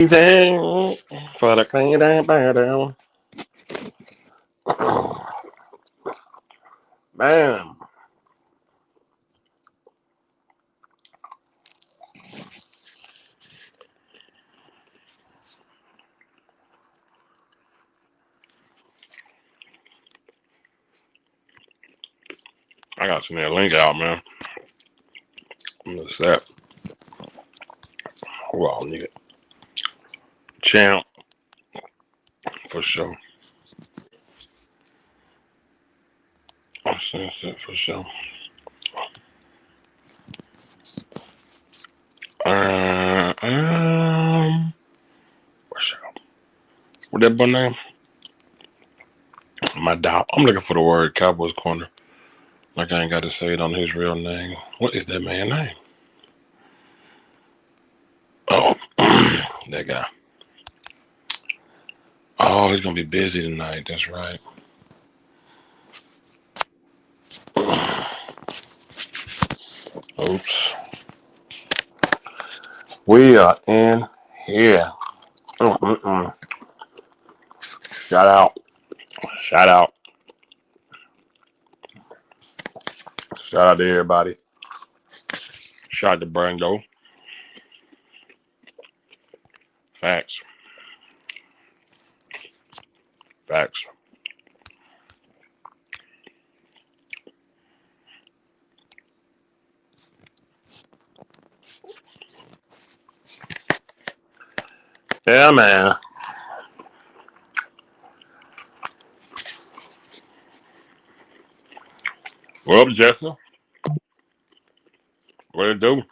Easy for the clean that down. Bam. I got some that link out, man. What's that? Well, nigga. Champ, for sure. That's it for sure. What's up? What that boy name? My dog. I'm looking for the word Cowboys corner. Like I ain't got to say it on his real name. What is that man's name? Oh, that guy. Oh, he's gonna be busy tonight. That's right. Oops. We are in here. Mm-mm-mm. Shout out. Shout out. Shout out to everybody. Shout out to Brando. Facts. Facts. Yeah, man. What up, Jessica? What it do?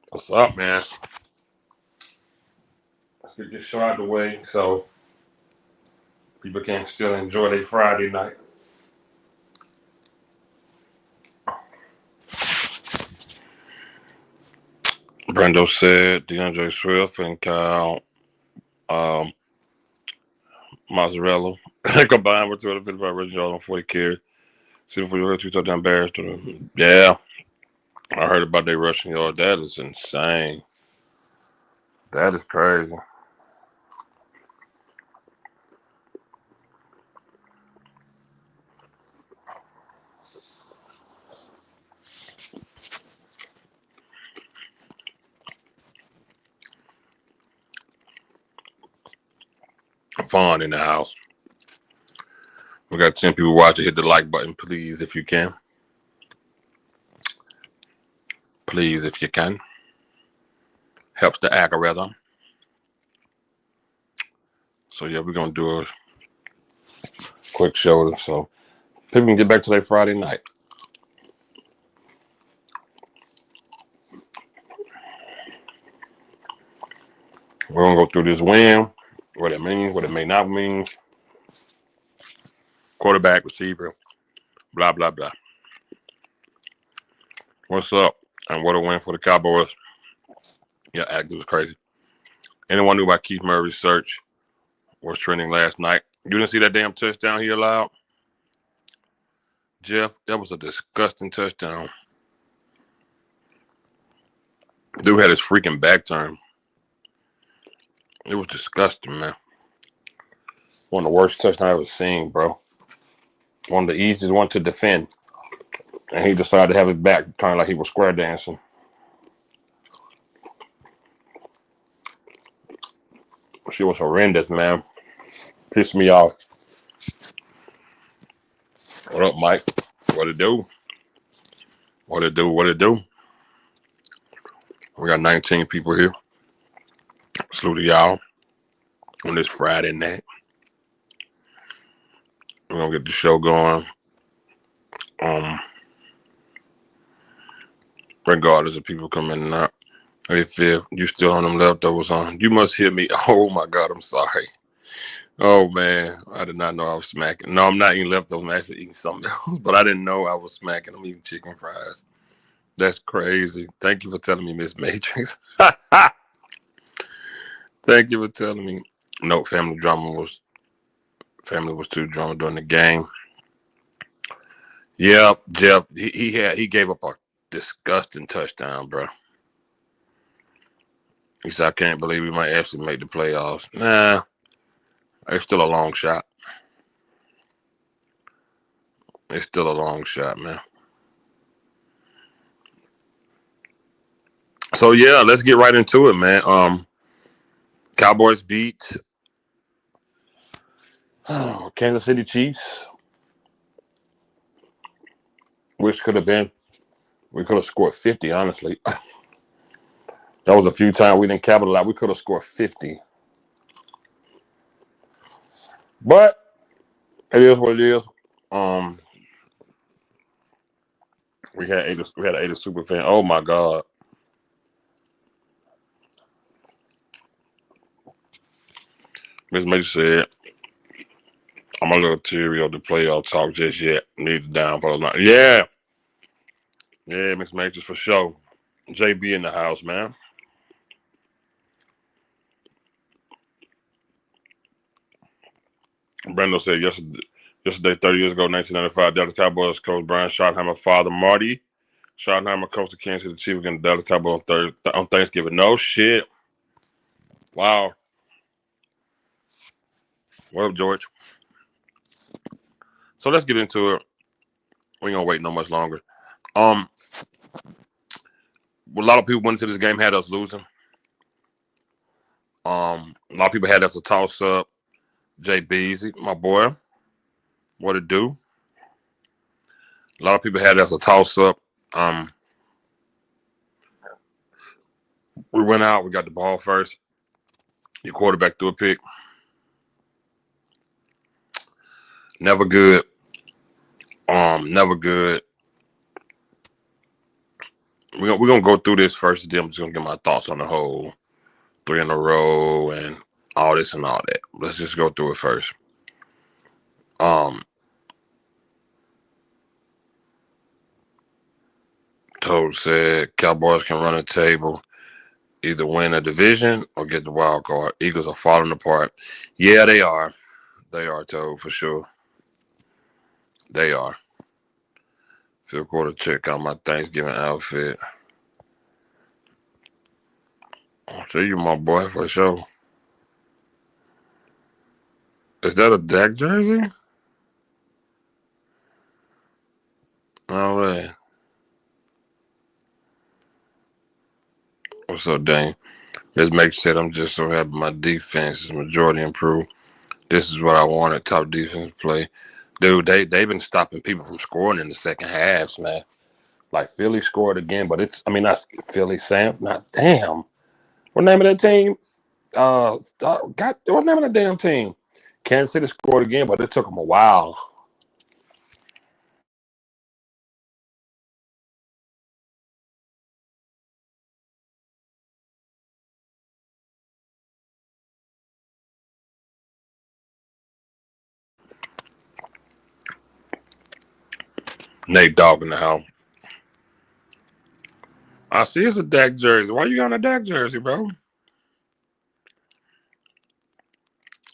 What's up, man? Let's get this show out the way so people can still enjoy their Friday night. Brando said DeAndre Swift and Kyle um, Mazzarella combined with 255 rushing yards on 40 carries. 740 two touchdown bears to them. Yeah, I heard about their rushing yard. That is insane. That is crazy. Fun in the house. We got 10 people watching. Hit the like button, please, if you can. Please, if you can. Helps the algorithm. So, yeah, we're going to do a quick show so people can get back to their Friday night. We're going to go through this win, what it means, what it may not mean. Quarterback, receiver, blah, blah, blah. What's up? And what a win for the Cowboys. Yeah, it was crazy. Anyone knew about Keith Murray's search was trending last night? You didn't see that damn touchdown he allowed? Jeff, that was a disgusting touchdown. Dude had his freaking back turned. It was disgusting, man. One of the worst touchdowns I ever seen, bro. One of the easiest one to defend. And he decided to have his back kind of like he was square dancing. She was horrendous, man. Pissed me off. What up, Mike? What it do? What it do? What it do? We got 19 people here. Salute to y'all on this Friday night. We're gonna get the show going. Regardless of people coming in or not. Hey, Phil, you still on them leftovers on? You must hear me. Oh my God, I'm sorry. Oh man, I did not know I was smacking. No, I'm not eating leftovers. I'm actually eating something else, but I didn't know I was smacking. I'm eating chicken fries. That's crazy. Thank you for telling me, Miss Matrix. Thank you for telling me. No, family was too drama during the game. Yeah, Jeff. He gave up a disgusting touchdown, bro. He said, "I can't believe we might actually make the playoffs." Nah, it's still a long shot. It's still a long shot, man. So yeah, let's get right into it, man. Cowboys beat Kansas City Chiefs, which could have been we could have scored 50. Honestly, that was a few times we didn't capitalize. We could have scored 50, but it is what it is. Um, we had an 80 super fan. Oh my god, Miss Major said, "I'm a little teary of the playoff talk just yet. Need the downpour. Yeah, yeah, Miss Major for sure. JB in the house, man. Brando said yesterday, 30 years ago, 1995, Dallas Cowboys coach Brian Schottenheimer father Marty Schottenheimer coached the Kansas City Chiefs against the Dallas Cowboys on Thanksgiving. No shit. Wow. What up, George? So let's get into it. We ain't gonna wait no much longer. Um, a lot of people went into this game had us losing. A lot of people had us a toss up. Jay Beasley, my boy, what it do? A lot of people had us a toss up. Um, we went out. We got the ball first. Your quarterback threw a pick. Never good. Never good. We're gonna go through this first. Then I'm just gonna get my thoughts on the whole 3 in a row and all this and all that. Let's just go through it first. Um, Toad said Cowboys can run a table, either win a division or get the wild card. Eagles are falling apart. Yeah, they are. They are, Toad, for sure. They are. Feel quarter check out my Thanksgiving outfit. I'll see you, my boy, for sure. Is that a Dak jersey? No way. What's up, Dane? This makes said I'm just so happy my defense is majority improved. This is what I wanted, top defense play. Dude, they've been stopping people from scoring in the second halves, man. Like Philly scored again, but not Philly, Sam. Not damn. What name of that team? God, what name of that damn team? Kansas City scored again, but it took them a while. Nate Dogg in the house. I see it's a Dak jersey. Why you got a Dak jersey, bro?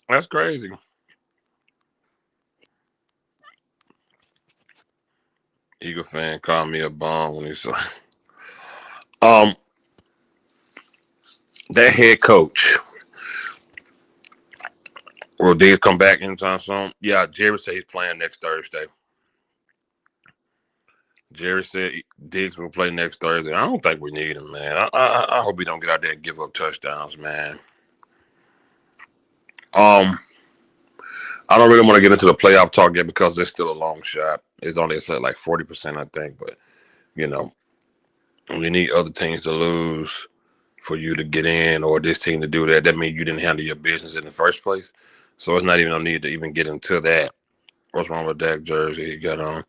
That's crazy. Eagle fan called me a bum when he saw um that head coach. Will Diggs come back anytime soon? Yeah, Jerry said he's playing next Thursday. Jerry said Diggs will play next Thursday. I don't think we need him, man. I hope he don't get out there and give up touchdowns, man. Um, I don't really want to get into the playoff talk yet because it's still a long shot. It's only at like 40%, I think. But you know, you need other teams to lose for you to get in, or this team to do that. That means you didn't handle your business in the first place. So it's not even no need to even get into that. What's wrong with Dak jersey he got on?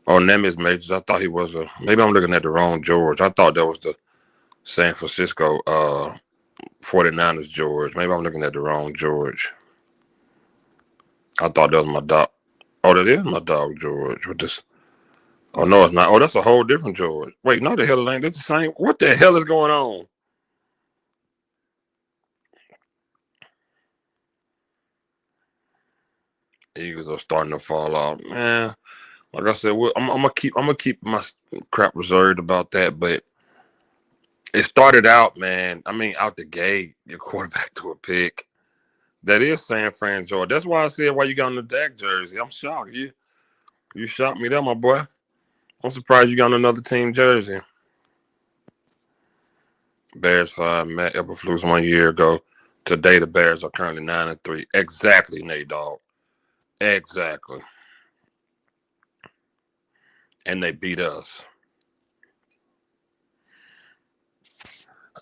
Oh, Nemesis Majors. I thought he was a. Maybe I'm looking at the wrong George. I thought that was the San Francisco 49ers George. Maybe I'm looking at the wrong George. I thought that was my dog. Oh, that is my dog George. With this. Oh no, it's not. Oh, that's a whole different George. Wait, no, the hell it ain't. That's the same. What the hell is going on? Eagles are starting to fall off. Man, Like I said, I'm gonna keep my crap reserved about that. But it started out, man. I mean, out the gate, your quarterback to a pick. That is San Fran, Georgia. That's why I said why you got on the Dak jersey. I'm shocked. You shocked me there, my boy. I'm surprised you got on another team jersey. Bears fired Matt Eberflus 1 year ago. Today the Bears are currently 9-3. Exactly, Nate Dogg. Exactly. And they beat us.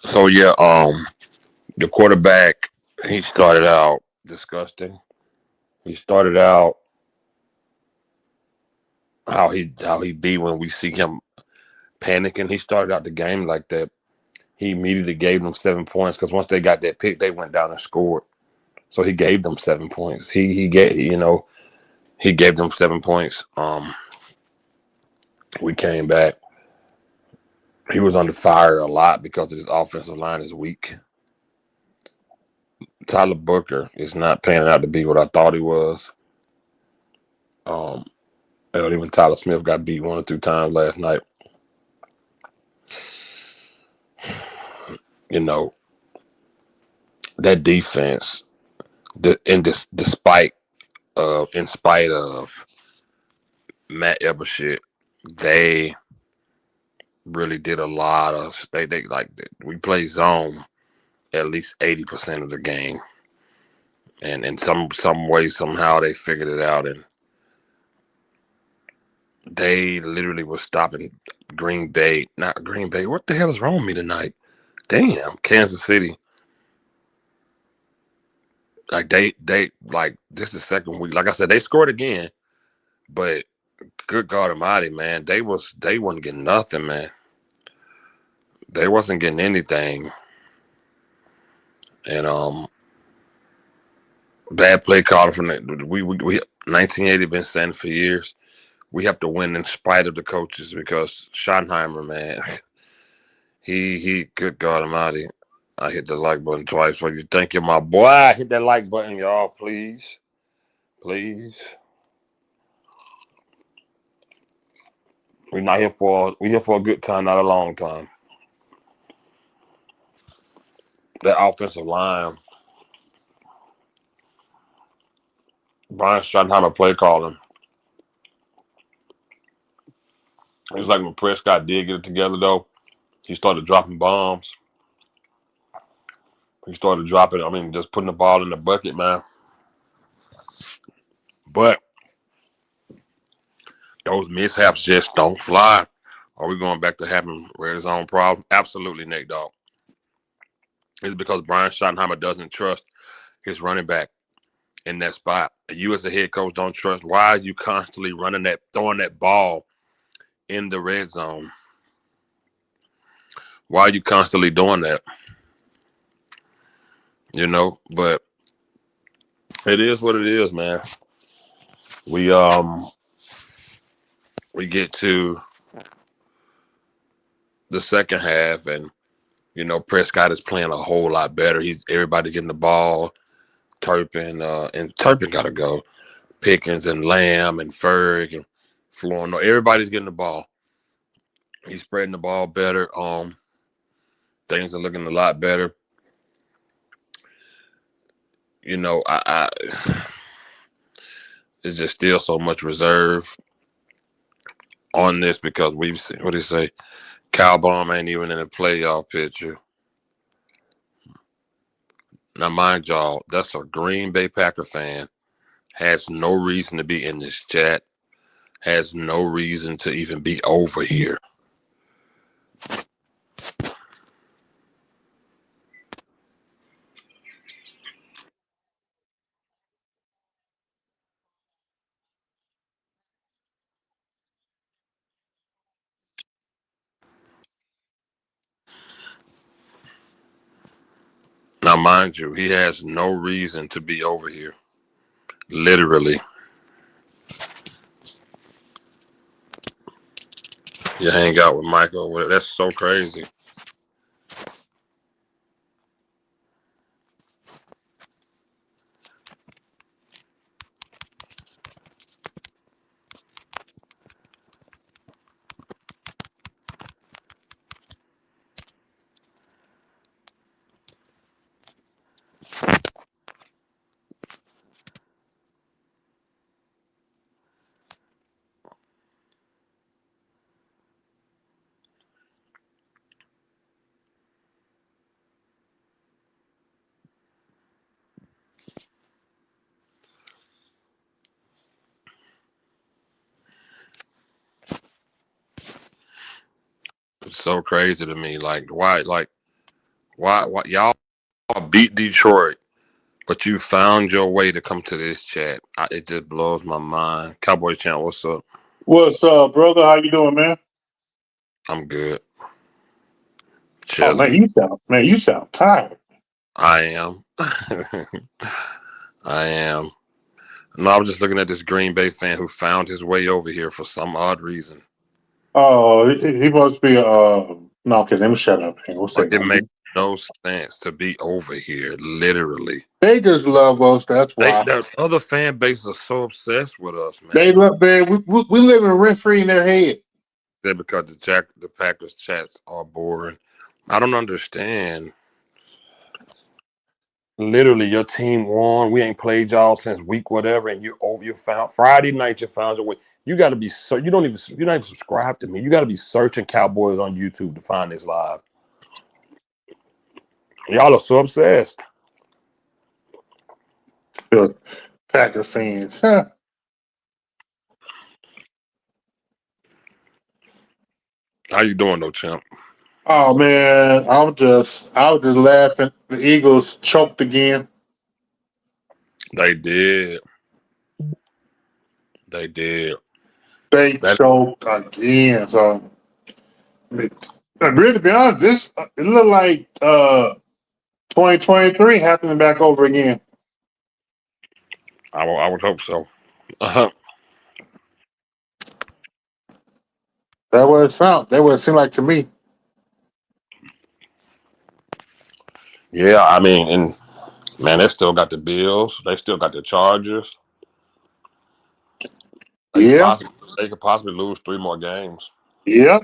So yeah, the quarterback, he started out disgusting. He started out how he be when we see him panicking. He started out the game like that. He immediately gave them 7 points because once they got that pick, they went down and scored. So he gave them 7 points. He gave them 7 points. We came back. He was under fire a lot because his offensive line is weak. Tyler Booker is not panning out to be what I thought he was. Um, and even Tyler Smith got beat 1 or 2 times last night. You know that defense, in spite of Matt Ebershit, they really did a lot of they like we play zone at least 80% of the game, and in some way somehow they figured it out, and they literally were stopping Green Bay. Not Green Bay. What the hell is wrong with me tonight? Damn, Kansas City. Like they like this is the second week. Like I said, they scored again, but good God Almighty, man, they wasn't getting nothing, man. They wasn't getting anything, and bad play calling from the we 1980 been saying for years. We have to win in spite of the coaches because Schottenheimer, man, he good God Almighty. I hit the like button twice for you. Thank you, my boy. Hit that like button, y'all, please. Please. We here for a good time, not a long time. That offensive line, Brian Schottenheimer play calling. It's like when Prescott did get it together though. He started dropping bombs. He started dropping, I mean, just putting the ball in the bucket, man. But those mishaps just don't fly. Are we going back to having red zone problems? Absolutely, Nate Dogg. It's because Brian Schottenheimer doesn't trust his running back in that spot. You as a head coach don't trust. Why are you constantly throwing that ball in the red zone? Why are you constantly doing that? But it is what it is, man. We we get to the second half, and Prescott is playing a whole lot better. Everybody getting the ball. Turpin got to go. Pickens and Lamb and Ferg and Florno. Everybody's getting the ball. He's spreading the ball better. Things are looking a lot better. I it's just still so much reserve on this because we've seen what do you say? Kyle Baum ain't even in the playoff picture. Now, mind y'all, that's a Green Bay Packer fan. Has no reason to be in this chat. Has no reason to even be over here. Now, mind you, he has no reason to be over here. Literally. You hang out with Michael. That's so crazy. so crazy to me. Like why? Why y'all beat Detroit, but you found your way to come to this chat. It just blows my mind. Cowboy Champ, what's up? What's up, brother? How you doing, man? I'm good. Oh Chilling. man, you sound tired. I am. I am. No, I was just looking at this Green Bay fan who found his way over here for some odd reason. Oh, he must be no, okay, let me shut up, man. What's Like that it gonna makes be? no sense to be over here, literally. They just love us, that's why. The other fan bases are so obsessed with us, They man. love man, we living rent free in their head. That because the Packers chats are boring. I don't understand. Literally, your team won. We ain't played y'all since week whatever, and you found Friday night. You found your way. You got to be you don't even you don't even subscribe to me. You got to be searching Cowboys on YouTube to find this live. Y'all are so obsessed. The Packer fans. Huh. How you doing, though, champ? Oh man, I was just laughing. The Eagles choked again. They did. They did. They That choked again. So I mean, really to be honest, this it looked like 2023 happening back over again. I would hope so. Uh-huh. That what it sound. That what it seemed like to me. Yeah, I mean, and man, they still got the Bills. They still got the Chargers. They could Yeah, possibly they could possibly lose 3 more games. yeah,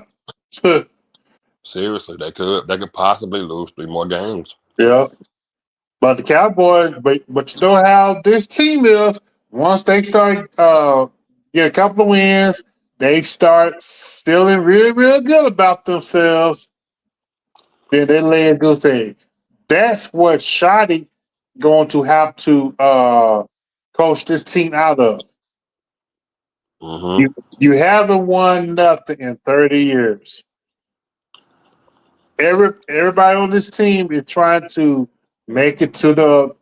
Seriously, they could. They could possibly lose 3 more games. yeah. But the Cowboys, but you know how this team is. Once they start get a couple of wins, they start feeling really, real good about themselves. Then they lay a good thing. That's what Shoddy going to have to coach this team out of. Mm-hmm. You haven't won nothing in 30 years. Everybody on this team is trying to make it to the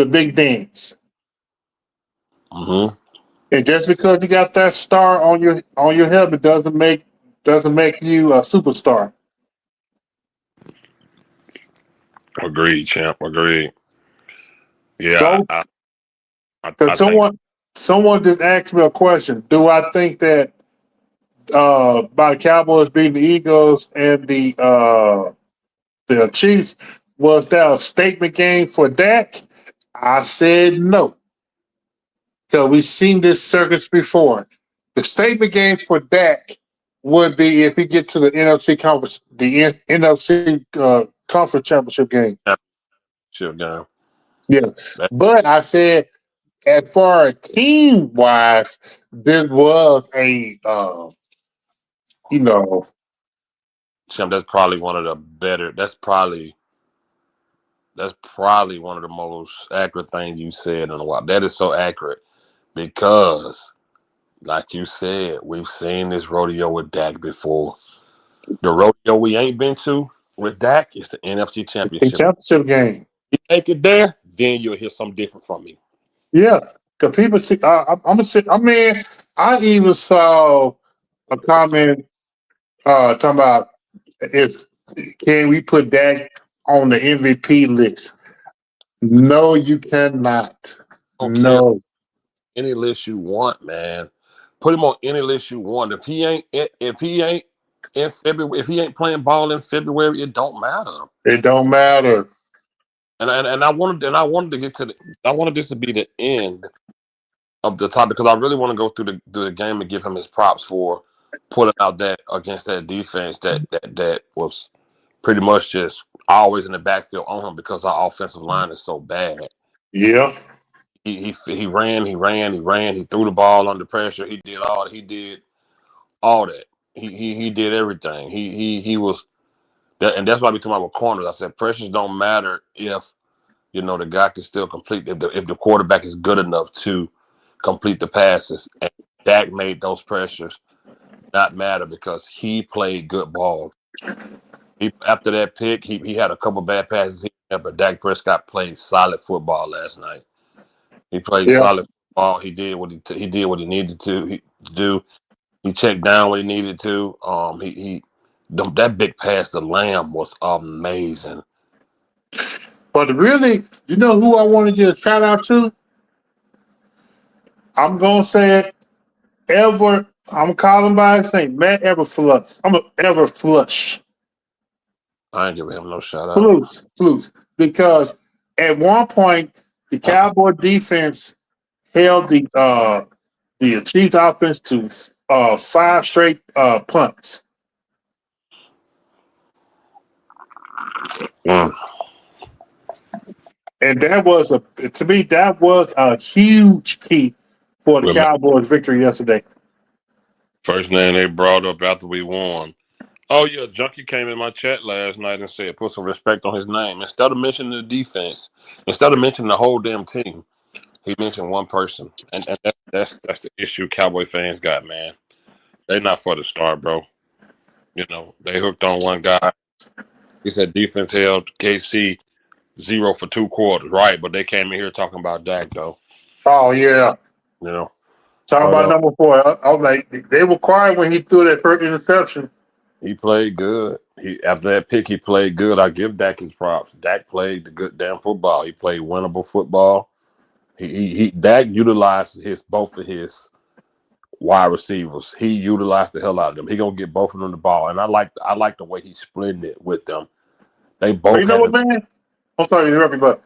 big dance. Mm-hmm. And just because you got that star on your helmet doesn't make you a superstar. Agreed, champ. Agreed. Yeah, So, I because think someone just asked me a question: do I think that by the Cowboys beating the Eagles and the Chiefs was that a statement game for Dak? I said no. Because we've seen this circus before. The statement game for Dak would be if he get to the NFC conference, NFC conference championship game. championship game. Yeah, That but I said as far as team wise, this was a you know champ. That's probably one of the better. That's probably one of the most accurate things you said in a while. That is so accurate because, like you said, we've seen this rodeo with Dak before. The rodeo we ain't been to with Dak is the NFC a Championship. championship game. You make it there, then you'll hear something different from me. Yeah, because people see. I'm gonna say. I mean, I even saw a comment talking about if can we put Dak on the MVP list? No, you cannot. I don't care No, any list you want, man. Put him on any list you want. If he ain't in February, if he ain't playing ball in February, it don't matter. it don't matter. And I wanted to get to the I wanted this to be the end of the topic because I really want to go through the game and give him his props for pulling out that against that defense that was pretty much just always in the backfield on him because our offensive line is so bad. Yeah, He ran. He threw the ball under pressure. He did all that. He did everything. He was that, and that's why we talking about with corners. I said pressures don't matter if the guy can still complete if the quarterback is good enough to complete the passes. And Dak made those pressures not matter because he played good ball. After that pick, he had a couple bad passes here, but Dak Prescott played solid football last night. He played Yeah. solid football. He did what he did what he needed to do. He checked down what he needed to. That big pass to Lamb was amazing. But really, you know who I want to give a shout out to? I'm gonna say it. I'm calling by his name, Matt Everflush. I'm a Everflush. I ain't giving him no shout out. Flus. Because at one point the Cowboy defense held the Chiefs offense to five straight punts. Mm. And that was a huge key for the Cowboys' victory yesterday. First name they brought up after we won. Oh yeah, Junkie came in my chat last night and said put some respect on his name. Instead of mentioning the defense, instead of mentioning the whole damn team, he mentioned one person. And that's the issue Cowboy fans got, man. They not for the star, bro. You know, they hooked on one guy. He said defense held KC 0 for 2 quarters. Right, but they came in here talking about Dak though. Oh yeah. You know. Talking But about number 4. I was like, they were quiet when he threw that first interception. he played good. After that pick, he played good. I give Dak his props. Dak played the good damn football. He played winnable football. Dak utilized both of his wide receivers. He utilized the hell out of them. He gonna get both of them the ball, and I like the way he split it with them. They But both you know had what, the man? I'm sorry to interrupt you, but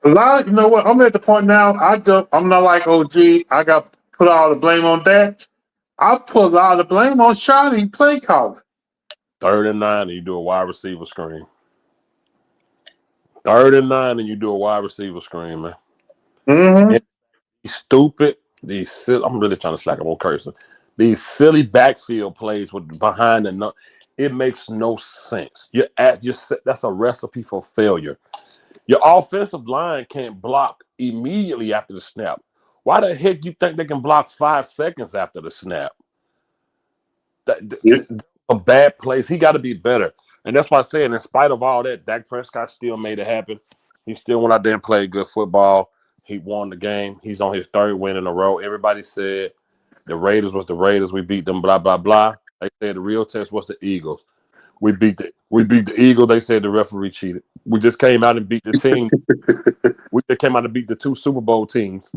you know what? I'm at the point now. I'm not like OG. I got put all the blame on that. I put a lot of the blame on Shotty play calling. 3rd and 9, and you do a wide receiver screen. 3rd and 9, and you do a wide receiver screen, man. Mm-hmm. And these stupid, I'm really trying to slack. I'm on cursing. These silly backfield plays with behind the it makes no sense. That's a recipe for failure. Your offensive line can't block immediately after the snap. Why the heck you think they can block 5 seconds after the snap? Yeah. A bad place. He got to be better. And that's why I said, in spite of all that, Dak Prescott still made it happen. He still went out there and played good football. He won the game. He's on his 3rd win in a row. Everybody said the Raiders was the Raiders. We beat them, blah, blah, blah. They said the real test was the Eagles. We beat the Eagles. They said the referee cheated. We just came out and beat the team. We just came out and beat the 2 Super Bowl teams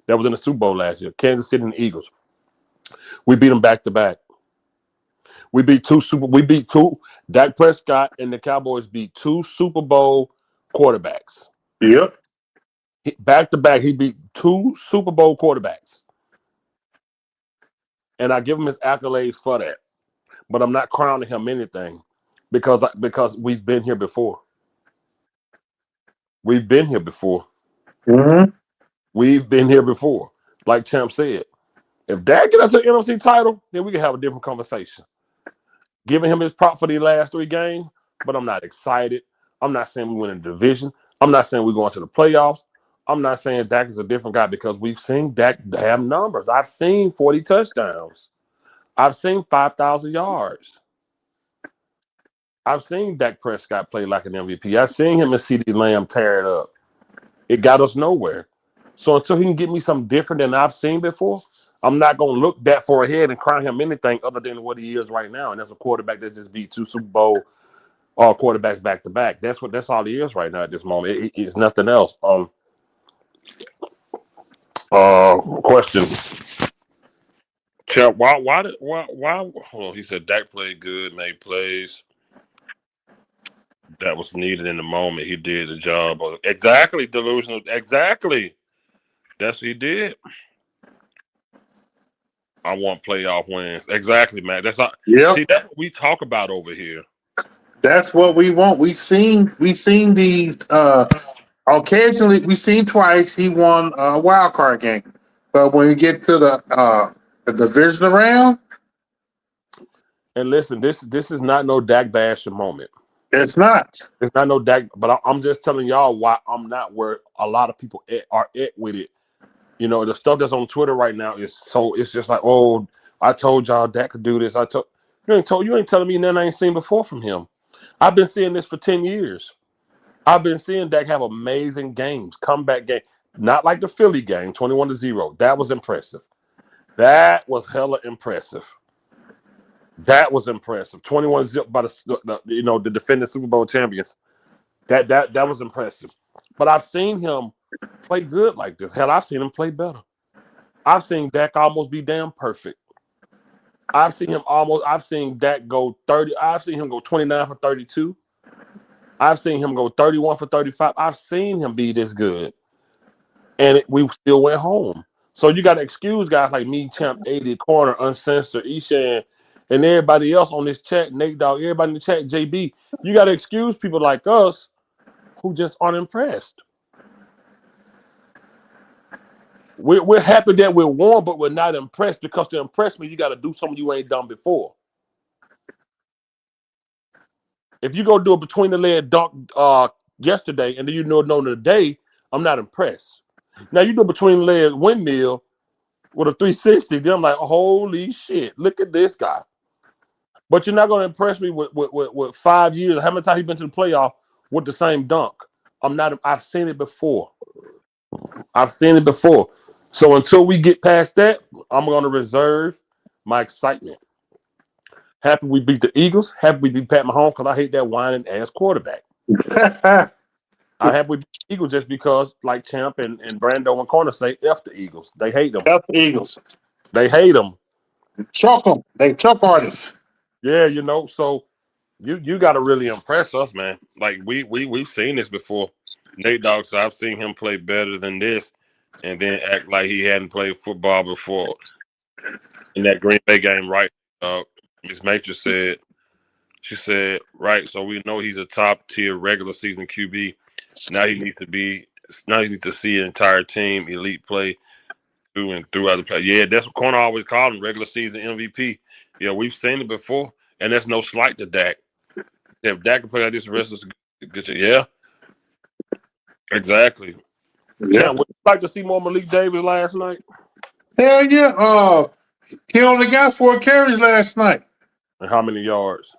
that was in the Super Bowl last year, Kansas City and the Eagles. We beat them back to back. We beat two. Dak Prescott and the Cowboys beat 2 Super Bowl quarterbacks. Yep. Back to back, he beat 2 Super Bowl quarterbacks. And I give him his accolades for that. But I'm not crowning him anything because we've been here before. We've been here before. Mm-hmm. We've been here before. Like Champ said, if Dak get us an NFC title, then we can have a different conversation. Giving him his prop for the last 3 games, but I'm not excited. I'm not saying we win a division. I'm not saying we're going to the playoffs. I'm not saying Dak is a different guy because we've seen Dak have numbers. I've seen 40 touchdowns. I've seen 5,000 yards. I've seen Dak Prescott play like an MVP. I've seen him and CeeDee Lamb tear it up. It got us nowhere. So until he can get me something different than I've seen before, I'm not going to look that far ahead and crown him anything other than what he is right now. And that's a quarterback that just beat 2 Super Bowl quarterbacks back to back. That's all he is right now at this moment. It's nothing else. Question. Chuck, why hold on, he said Dak played good, made plays. That was needed in the moment. He did the job. Exactly, delusional. Exactly. That's what he did. I want playoff wins. Exactly, man. That's not. Yep. See, that's what we talk about over here. That's what we want. We've seen these occasionally we've seen twice he won a wild card game. But when you get to the division round, And listen, this is not no Dak bashing moment. it's not. It's not no Dak, but I'm just telling y'all why I'm not where a lot of people are at with it. You know, the stuff that's on Twitter right now is it's just like, oh, I told y'all Dak could do this. You ain't telling me nothing I ain't seen before from him. I've been seeing this for 10 years. I've been seeing Dak have amazing games, comeback game. Not like the Philly game, 21-0. That was impressive. That was hella impressive. That was impressive. 21-0 by the defending Super Bowl champions. That was impressive. But I've seen him play good like this. Hell, I've seen him play better. I've seen Dak almost be damn perfect. I've seen Dak go 30. I've seen him go 29 for 32. I've seen him go 31 for 35. I've seen him be this good. And we still went home. So you got to excuse guys like me, Champ 80, Corner, Uncensored, Eshan, and everybody else on this chat, Nate Dogg, everybody in the chat, JB. You got to excuse people like us who just aren't impressed. We're happy that we're won, but we're not impressed, because to impress me, you got to do something you ain't done before. If you go do a between the leg dunk yesterday and then you know today, I'm not impressed. Now you do a between the leg windmill with a 360, then I'm like, holy shit, look at this guy. But you're not going to impress me with 5 years. How many times he been to the playoff with the same dunk? I've seen it before. So until we get past that, I'm going to reserve my excitement. Happy we beat the Eagles. Happy we beat Pat Mahomes, because I hate that whining ass quarterback. I happy we beat the Eagles just because, like Champ and Brando and Corner say, F the Eagles. They hate them. F the Eagles. They hate them. Chuck them. They chuck artists. Yeah, so you got to really impress us, man. Like we've seen this before. Nate Dogg said, I've seen him play better than this, and then act like he hadn't played football before. In that Green Bay game, right? Ms. Matrix said, right. So we know he's a top tier regular season QB. Now he needs to see an entire team elite play throughout the play. Yeah, that's what Corner always called him, regular season MVP. Yeah, we've seen it before, and that's no slight to Dak. If Dak can play like this, the rest of us, yeah, exactly. Yeah. Champ, would you like to see more Malik Davis last night? Hell yeah. He only got 4 carries last night. And how many yards?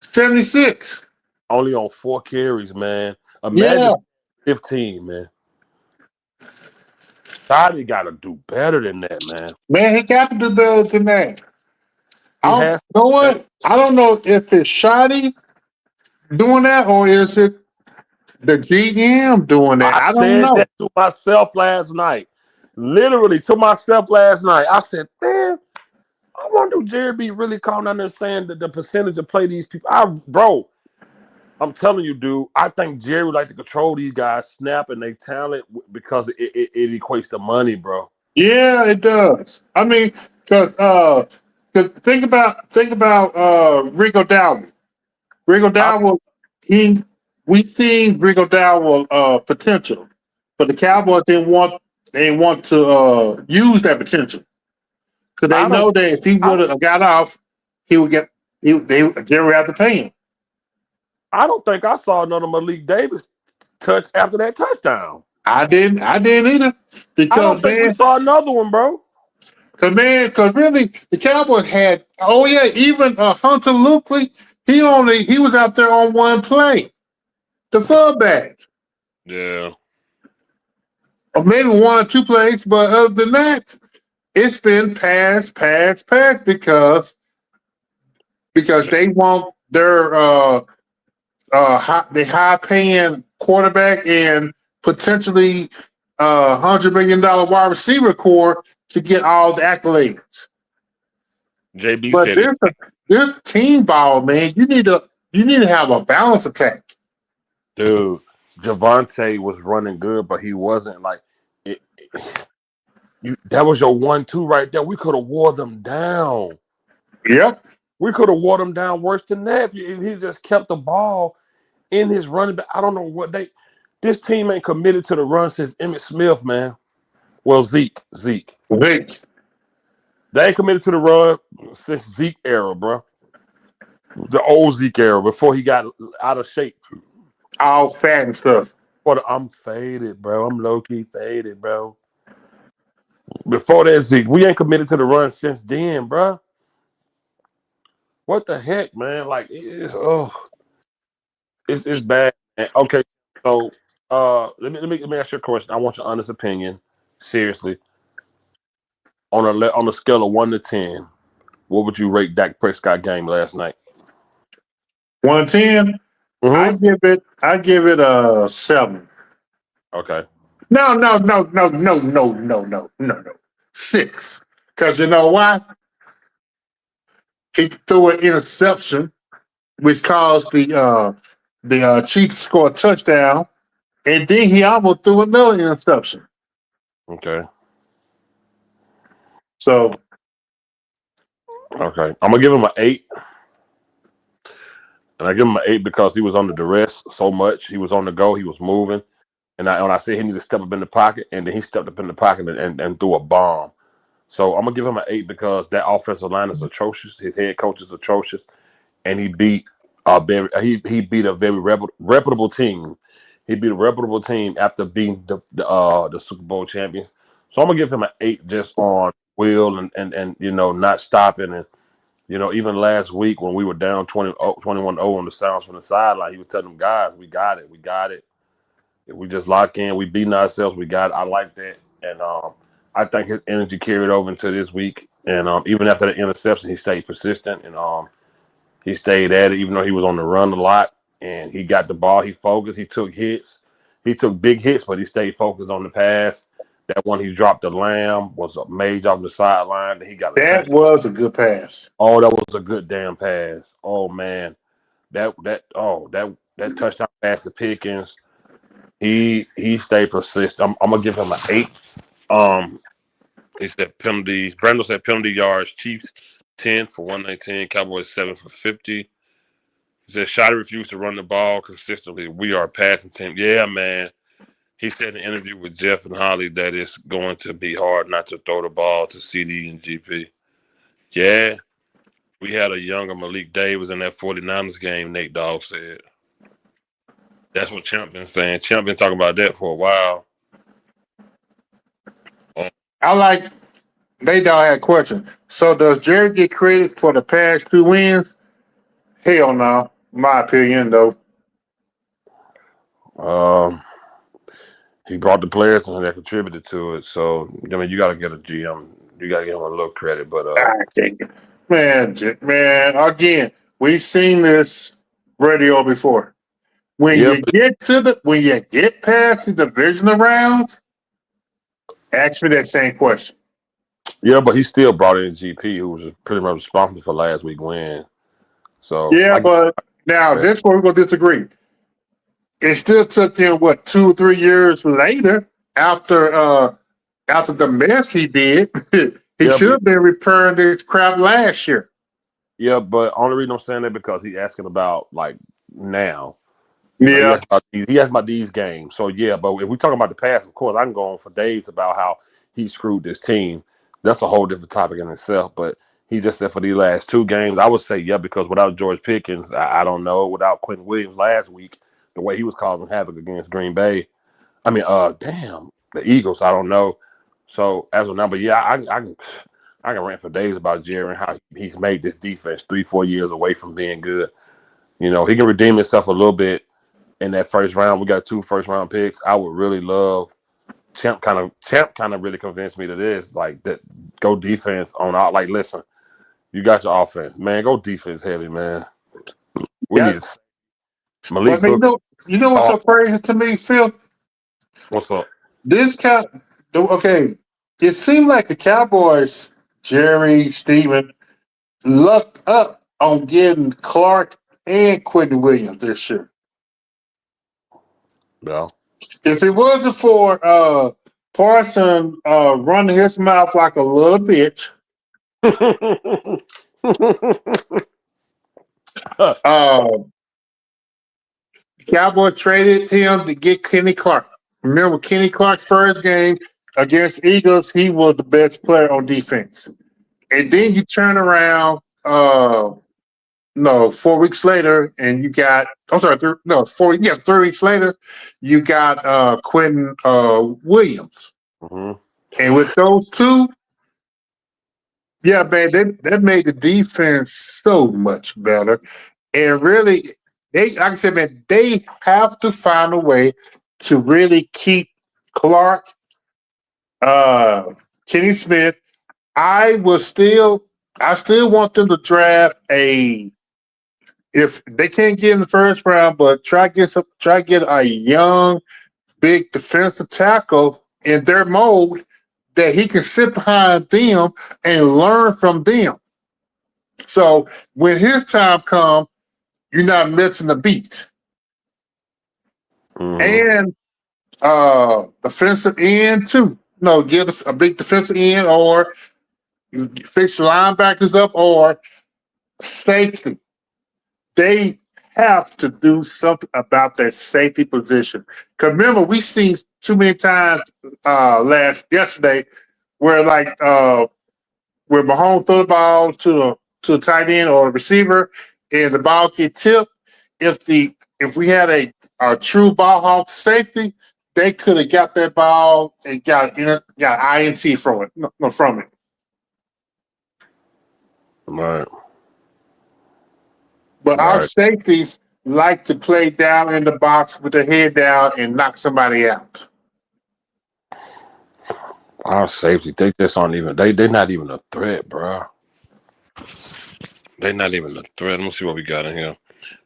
76. Only on 4 carries, man. Imagine 15, man. God, he got to do better than that, man. Man, he got to do better than that. You know what? I don't know if it's Shoddy doing that or is it the GM doing that. I don't know. I said that to myself last night. Literally to myself last night. I said, man, I wonder if Jerry B really calling down there saying that the percentage of play these people. I'm telling you, dude, I think Jerry would like to control these guys, snap, and they talent because it equates to money, bro. Yeah, it does. I mean, because think about Rico Dowdle. Rico Dowdle, we seen Rico Dowdle potential, but the Cowboys didn't want to use that potential because they know that if he would have got off, Jerry would have to pay him. I don't think I saw another Malik Davis touch after that touchdown. I didn't either. Because I don't think we saw another one, bro. Because really, the Cowboys had, even Hunter Lukley, he was out there on one play. The fullback. Yeah. Or maybe 1 or 2 plays, but other than that, it's been pass because they want their high paying quarterback and potentially $100 million wide receiver core to get all the accolades. JB but said this team ball, man, you need to have a balance attack. Dude, Javonte was running good, but he wasn't like it. That was your 1-2 right there. We could have wore them down. Yep. We could have wore them down worse than that if he just kept the ball in his running back. I don't know what this team ain't committed to the run since Emmitt Smith, man. Well, Zeke. They ain't committed to the run since Zeke era, bro. The old Zeke era before he got out of shape. All fat and stuff. I'm faded, bro. I'm low-key faded, bro. Before that, Zeke, we ain't committed to the run since then, bro. What the heck, man? Like, it's bad. Okay, so let me ask you a question. I want your honest opinion. Seriously, on a scale of 1 to 10, what would you rate Dak Prescott game last night? 110. Mm-hmm. I give it a 7. Okay. No. 6. Because you know why? He threw an interception, which caused the Chiefs to score a touchdown, and then he almost threw another interception. Okay. So Okay. I'm gonna give him an 8, and I give him an 8 because he was under duress so much. He was on the go. He was moving, and when I said he needed to step up in the pocket, and then he stepped up in the pocket and threw a bomb. So I'm gonna give him an 8 because that offensive line is atrocious. His head coach is atrocious, and he beat a very reputable team. He beat a reputable team after beating the Super Bowl champion. So I'm gonna give him an 8 just on will and not stopping. And even last week when we were down 21-0 on the sounds from the sideline, he was telling them guys, we got it. If we just lock in, we beating ourselves, we got it. I like that. And I think his energy carried over into this week. And even after the interception, he stayed persistent and he stayed at it, even though he was on the run a lot. And he got the ball. He focused. He took hits. He took big hits, but he stayed focused on the pass. That one he dropped the lamb was a mage off the sideline. Then he got a that touchdown. was a good pass. Oh, that was a good damn pass. Oh man, that touchdown pass to Pickens. He stayed persistent. I'm gonna give him an 8. Um, he said penalties. Brandon said penalty yards. Chiefs 10 for 119. Cowboys 7 for 50. He said Shotty refused to run the ball consistently. We are a passing team. Yeah, man. He said in an interview with Jeff and Holly that it's going to be hard not to throw the ball to CD and GP. Yeah, we had a younger Malik Davis in that 49ers game, Nate Dogg said. That's what Champ been saying. Champ been talking about that for a while. I like they don't have a question. So does Jerry get credit for the past 2 wins? Hell no. My opinion though. Um, he brought the players and that contributed to it. So I mean, you got to get a GM. You got to give him a little credit. But Man, again, we've seen this radio before. When yeah, you get past the divisional rounds, ask me that same question. but he still brought in GP, who was pretty much responsible for last week win. So Yeah, I get but now credit. this where we're gonna disagree. It still took him 2 or 3 years later after the mess he did. He Yeah, should but have been repairing this crap last year. but only reason I'm saying that because he's asking about like now. He Yeah, asked about these games. So yeah, but if we talking about the past, of course, I can go on for days about how he screwed this team. That's a whole different topic in itself. But he just said for these last 2 games, I would say yeah, because without George Pickens, I don't know. Without Quentin Williams last week, the way he was causing havoc against Green Bay. I mean, damn, the Eagles. I don't know. So as of now, but yeah, I can rant for days about Jerry and how he's made this defense 3-4 years away from being good. He can redeem himself a little bit in that first round. We got 2 first-round picks. I would really love Champ. Kind of really convinced me to this. Like that, go defense on all. Like, listen, you got your offense, man. Go defense heavy, man. We yeah. need Malik But man, Hooker. you know what's Oh, so crazy to me, Phil? what's up? This cat, okay. It seemed like the Cowboys, Jerry, Steven, lucked up on getting Clark and Quentin Williams this year. Yeah. If it wasn't for Parson running his mouth like a little bitch, uh, Cowboys traded him to get Kenny Clark. Remember Kenny Clark's first game against Eagles, he was the best player on defense. And then you turn around, 4 weeks later, and you got, I'm sorry, 3 weeks later, you got Quentin Williams. Mhm. And with those two, Yeah, man, that made the defense so much better. And really, they like I said, man, they have to find a way to really keep Clark, uh, Kenny Smith. I was still, I still want them to draft a. If they can't get in the first round, but try get a young, big defensive tackle in their mold that he can sit behind them and learn from them. So when his time comes, you're not missing a beat. Mm-hmm. And defensive end too. No, get a big defensive end or fix your linebackers up or safety. They have to do something about that safety position. Because remember, we seen too many times yesterday where where Mahomes throw the balls to a tight end or a receiver and the ball get tipped. If we had a true ball hawk safety, they could have got that ball and got INT from it. No, from it. Right. But our Right. safeties like to play down in the box with their head down and knock somebody out. Our safety, they just aren't even. They're not even a threat, bro. They're not even a threat. Let me see what we got in here.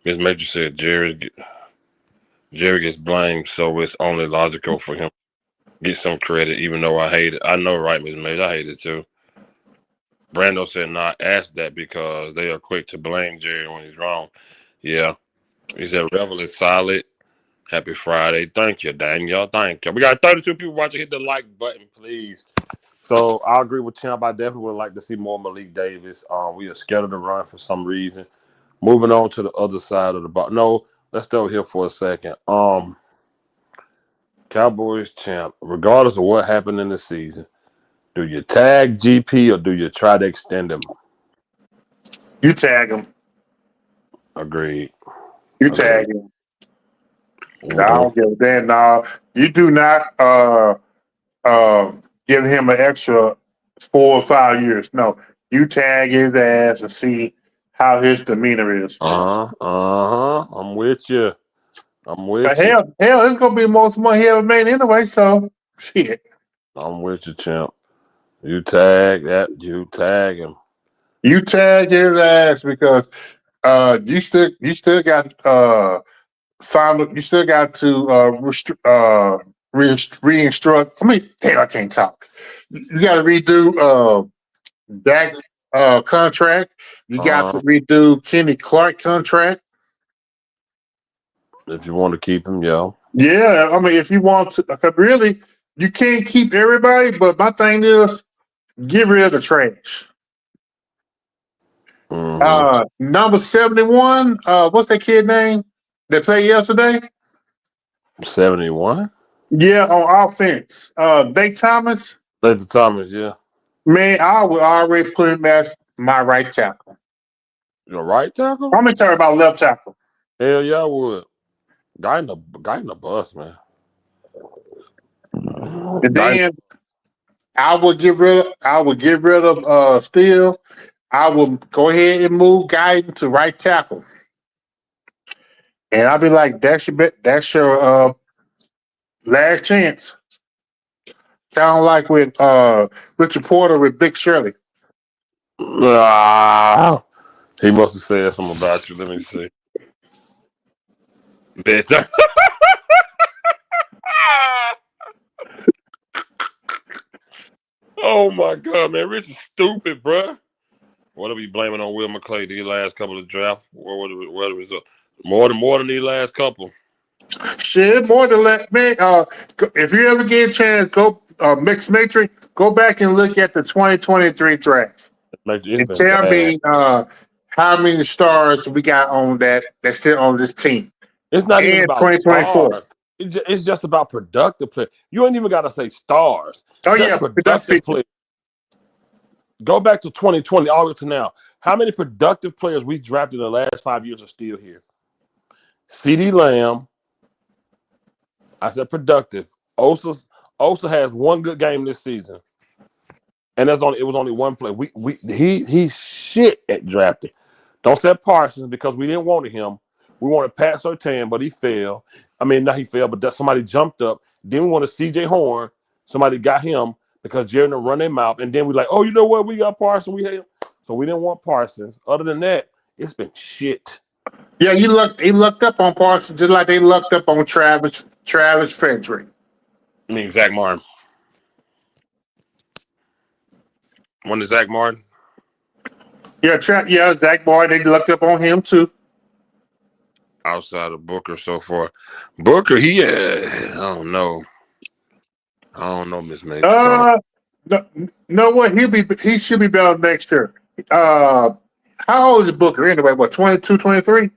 Miss Major said Jerry gets blamed, so it's only logical for him to get some credit, even though I hate it. I know, right, Miss Major? I hate it too. Brando said not ask that because they are quick to blame Jerry when he's wrong. Yeah. He said Revel is solid. Happy Friday. Thank you, Daniel. Thank you. We got 32 people watching. Hit the like button, please. So I agree with Champ. I definitely would like to see more Malik Davis. We are scared of the run for some reason. Moving on to the other side of the ball. No, let's stay over here for a second. Cowboys champ. Regardless of what happened in the season, do you tag GP or do you try to extend him? You tag them. Agreed. You Agreed. tag him. No, I Mm-hmm. don't give a damn. No, you do not uh, give him an extra 4 or 5 years. No, you tag his ass and see how his demeanor is. I'm with you. I'm But with you. hell, it's gonna be the most money he ever made anyway. So shit, I'm with you, champ. You tag that. You tag him. you tag his ass because you still got you still got to re-instruct. I mean, hell, I can't talk. You got to redo that contract. You got to Uh, redo Kenny Clark contract. if you want to keep him, yo. Yeah, I mean, if you want to, really, you can't keep everybody. But my thing is, get rid of the trash. Mm-hmm. Number 71. What's that kid name that played yesterday? 71. Yeah, on offense. Nate Thomas. Lady Thomas, yeah. Man, I would already put him as my right tackle. Your right tackle? I'm gonna tell you about left tackle. Hell yeah, I would. Guy in the bus, man. And Guy. then I would get rid of Steele. I will go ahead and move Guyton to right tackle. And I'll be like, that's your last chance. Kind of like with Richard Porter with Big Shirley. Ah, he must have said something about you. Let me see. Bitch. Oh my god, man. Rich is stupid, bruh. What are we blaming on Will McClay these last couple of drafts? What the result? More than these last couple. Shit, more than that, man. If you ever get a chance, go mixed matrix. Go back and look at the 2023 draft It's and been tell bad. me how many stars we got on that's still on this team. It's not even And about 2024. stars. It's just about productive players. You ain't even got to say stars. Oh Just yeah, productive productive. players. Go back to 2020, all the way to now. How many productive players we drafted in the last 5 years are still here? CeeDee Lamb. I said productive. Osa has one good game this season. and it was only one play. He's shit at drafting. Don't say Parsons because we didn't want him. We wanted Pat Surtain, but he fell. I mean, not he fell, but that somebody jumped up. Then we wanted C.J. Horn. Somebody got him because Jerry run their mouth. And then we like, oh, you know what? We got Parsons. We hate him. So we didn't want Parsons. Other than that, it's been shit. Yeah, he lucked up on Parsons just like they lucked up on Travis Frederick. I mean, Zach Martin. One is Zach Martin. Yeah, Zach Martin, they lucked up on him too. Outside of Booker so far. Booker, I don't know. I don't know, Miss Major. No what? He should be better next year. How old is Booker anyway? What, 22, 23?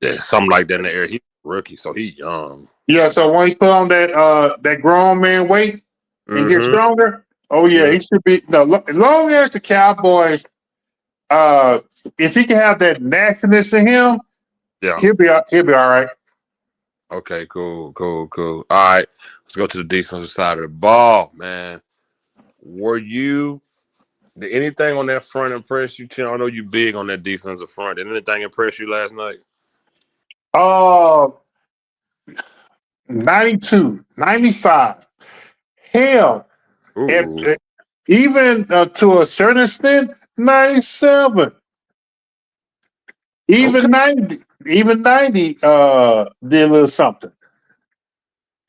Yeah, something like that in the air. He's a rookie, so he's young. Yeah, so when he put on that grown man weight and get stronger, oh yeah, he should be. No, as long as the Cowboys, if he can have that nastiness in him, yeah, he'll be all right. Okay, cool. All right, let's go to the defensive side of the ball, man. Did anything on that front impress you, Tim? I know you big on that defensive front. Did anything impress you last night? 92, 95. Hell, even to a certain extent, 97. Even 90. Even 90 did a little something.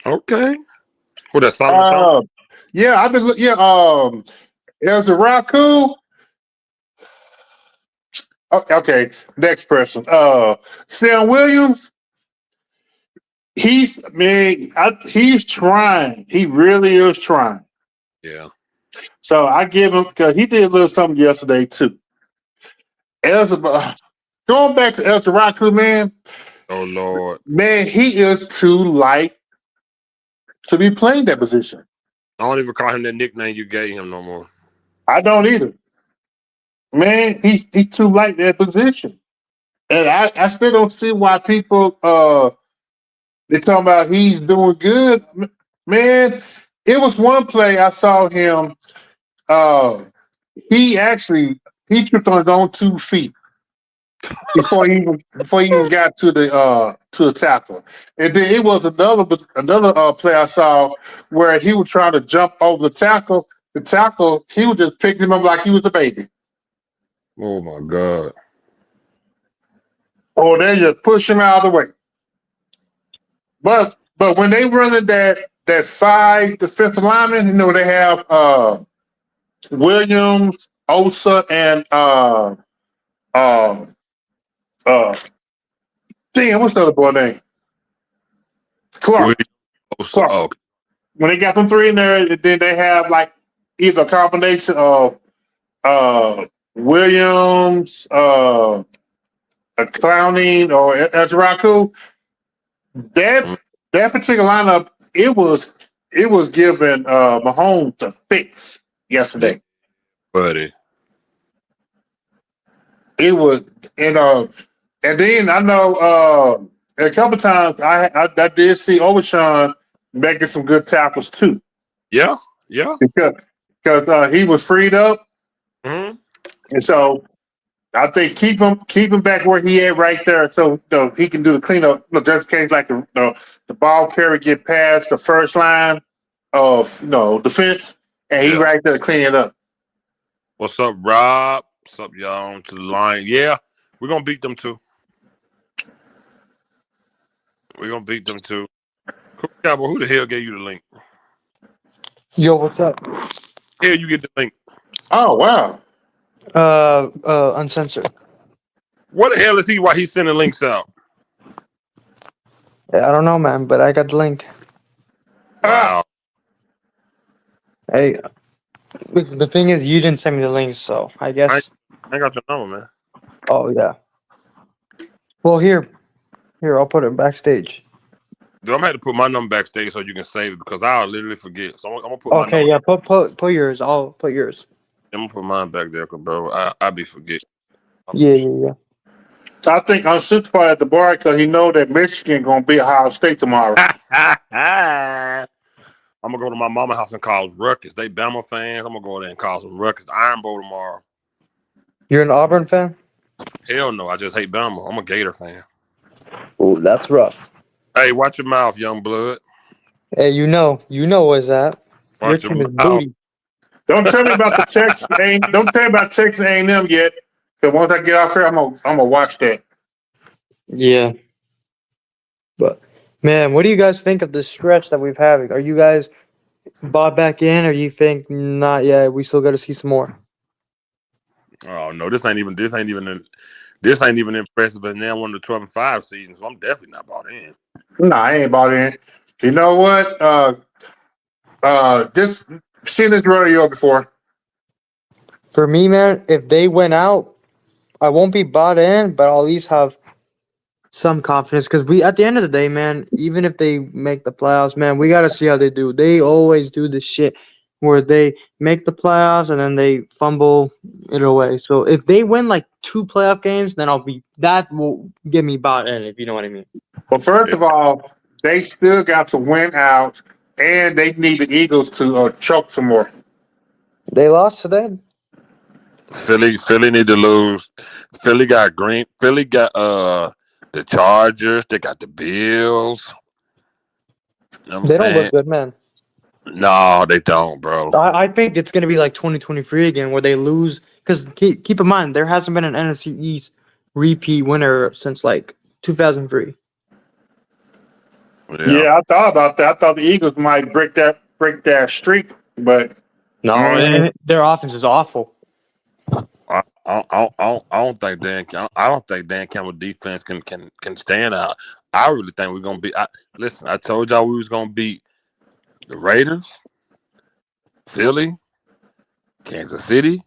Okay. Who that Solomon? Yeah, I've been there's a raccoon. Okay, next person. Sam Williams. He's trying. He really is trying. Yeah. So I give him because he did a little something yesterday too. Going back to El Taraku, man. Oh Lord. Man, he is too light to be playing that position. I don't even call him that nickname you gave him no more. I don't either. Man, he's too light that position. And I still don't see why people they talking about he's doing good. Man, it was one play I saw him. He tripped on his own 2 feet before he even got to the tackle. And then it was another play I saw where he was trying to jump over the tackle. The tackle, he was just picking him up like he was a baby. Oh my God. Or they just push him out of the way. But when they running that 5 defensive linemen, they have Williams, Osa, and damn, what's the other boy name? Clark. Oh. When they got them 3 in there, then they have like either a combination of Williams, a Clowning, or Ezraku. That particular lineup, it was giving Mahomes a fix yesterday. Yeah, buddy. It was, and then I know a couple times I did see Overshawn making some good tackles too. Yeah. Because he was freed up, and so I think keep him back where he at right there, so he can do the cleanup. Just in case like the ball carrier get past the first line of defense, and he right there to clean it up. What's up, Rob? What's up, y'all? On to the line. Yeah, we're gonna beat them too. Cool, Cowboy, who the hell gave you the link? Yo, what's up? Here you get the link. Oh wow. Uncensored. What the hell is he? Why he's sending links out? I don't know, man, but I got the link. Wow. Hey, the thing is, you didn't send me the link, so I guess. I got your number, man. Oh yeah. Well, here, I'll put it backstage. Dude, I'm gonna have to put my number backstage so you can save it because I'll literally forget. So I'm gonna put my number. Okay, yeah, put yours. I'll put yours. I'm gonna put mine back there, bro. I be forgetting. Yeah. I think I'm super at the bar because he know that Michigan gonna be Ohio State tomorrow. I'm gonna go to my mama's house and cause ruckus. They Bama fans. I'm gonna go there and cause some ruckus. Iron Bowl tomorrow. You're an Auburn fan? Hell no, I just hate Bama. I'm a Gator fan. Oh, that's rough. Hey, watch your mouth, young blood. Hey, you know what's that. Your Watch your team is mouth. booty. Don't tell me about the Texas. Don't tell me about Texas A&M yet. Because once I get off here, I'm gonna watch that. Yeah. But man, what do you guys think of this stretch that we've having? Are you guys bought back in, or do you think not yet? We still got to see some more. Oh no, this ain't even impressive as now one of the 12-5 seasons. So I'm definitely not bought in. Nah, I ain't bought in. You know what? This seen this rodeo before. For me, man, if they went out, I won't be bought in, but I'll at least have some confidence because we, at the end of the day, man, even if they make the playoffs, man, we got to see how they do. They always do this shit where they make the playoffs and then they fumble it away. So if they win like 2 playoff games, then that will get me bought in, if you know what I mean. Well, first of all, they still got to win out, and they need the Eagles to choke some more. They lost today. Philly need to lose. Philly got the Chargers. They got the Bills. You know what They I'm don't saying? look good, man. No, they don't, bro. I think it's going to be like 2023 again where they lose. Because keep in mind, there hasn't been an NFC East repeat winner since like 2003. Yeah, I thought about that. I thought the Eagles might break that streak, but No, and their offense is awful. I don't think Dan Campbell defense can stand out. I really think we're gonna be. Listen, I told y'all we was gonna beat the Raiders, Philly, Kansas City.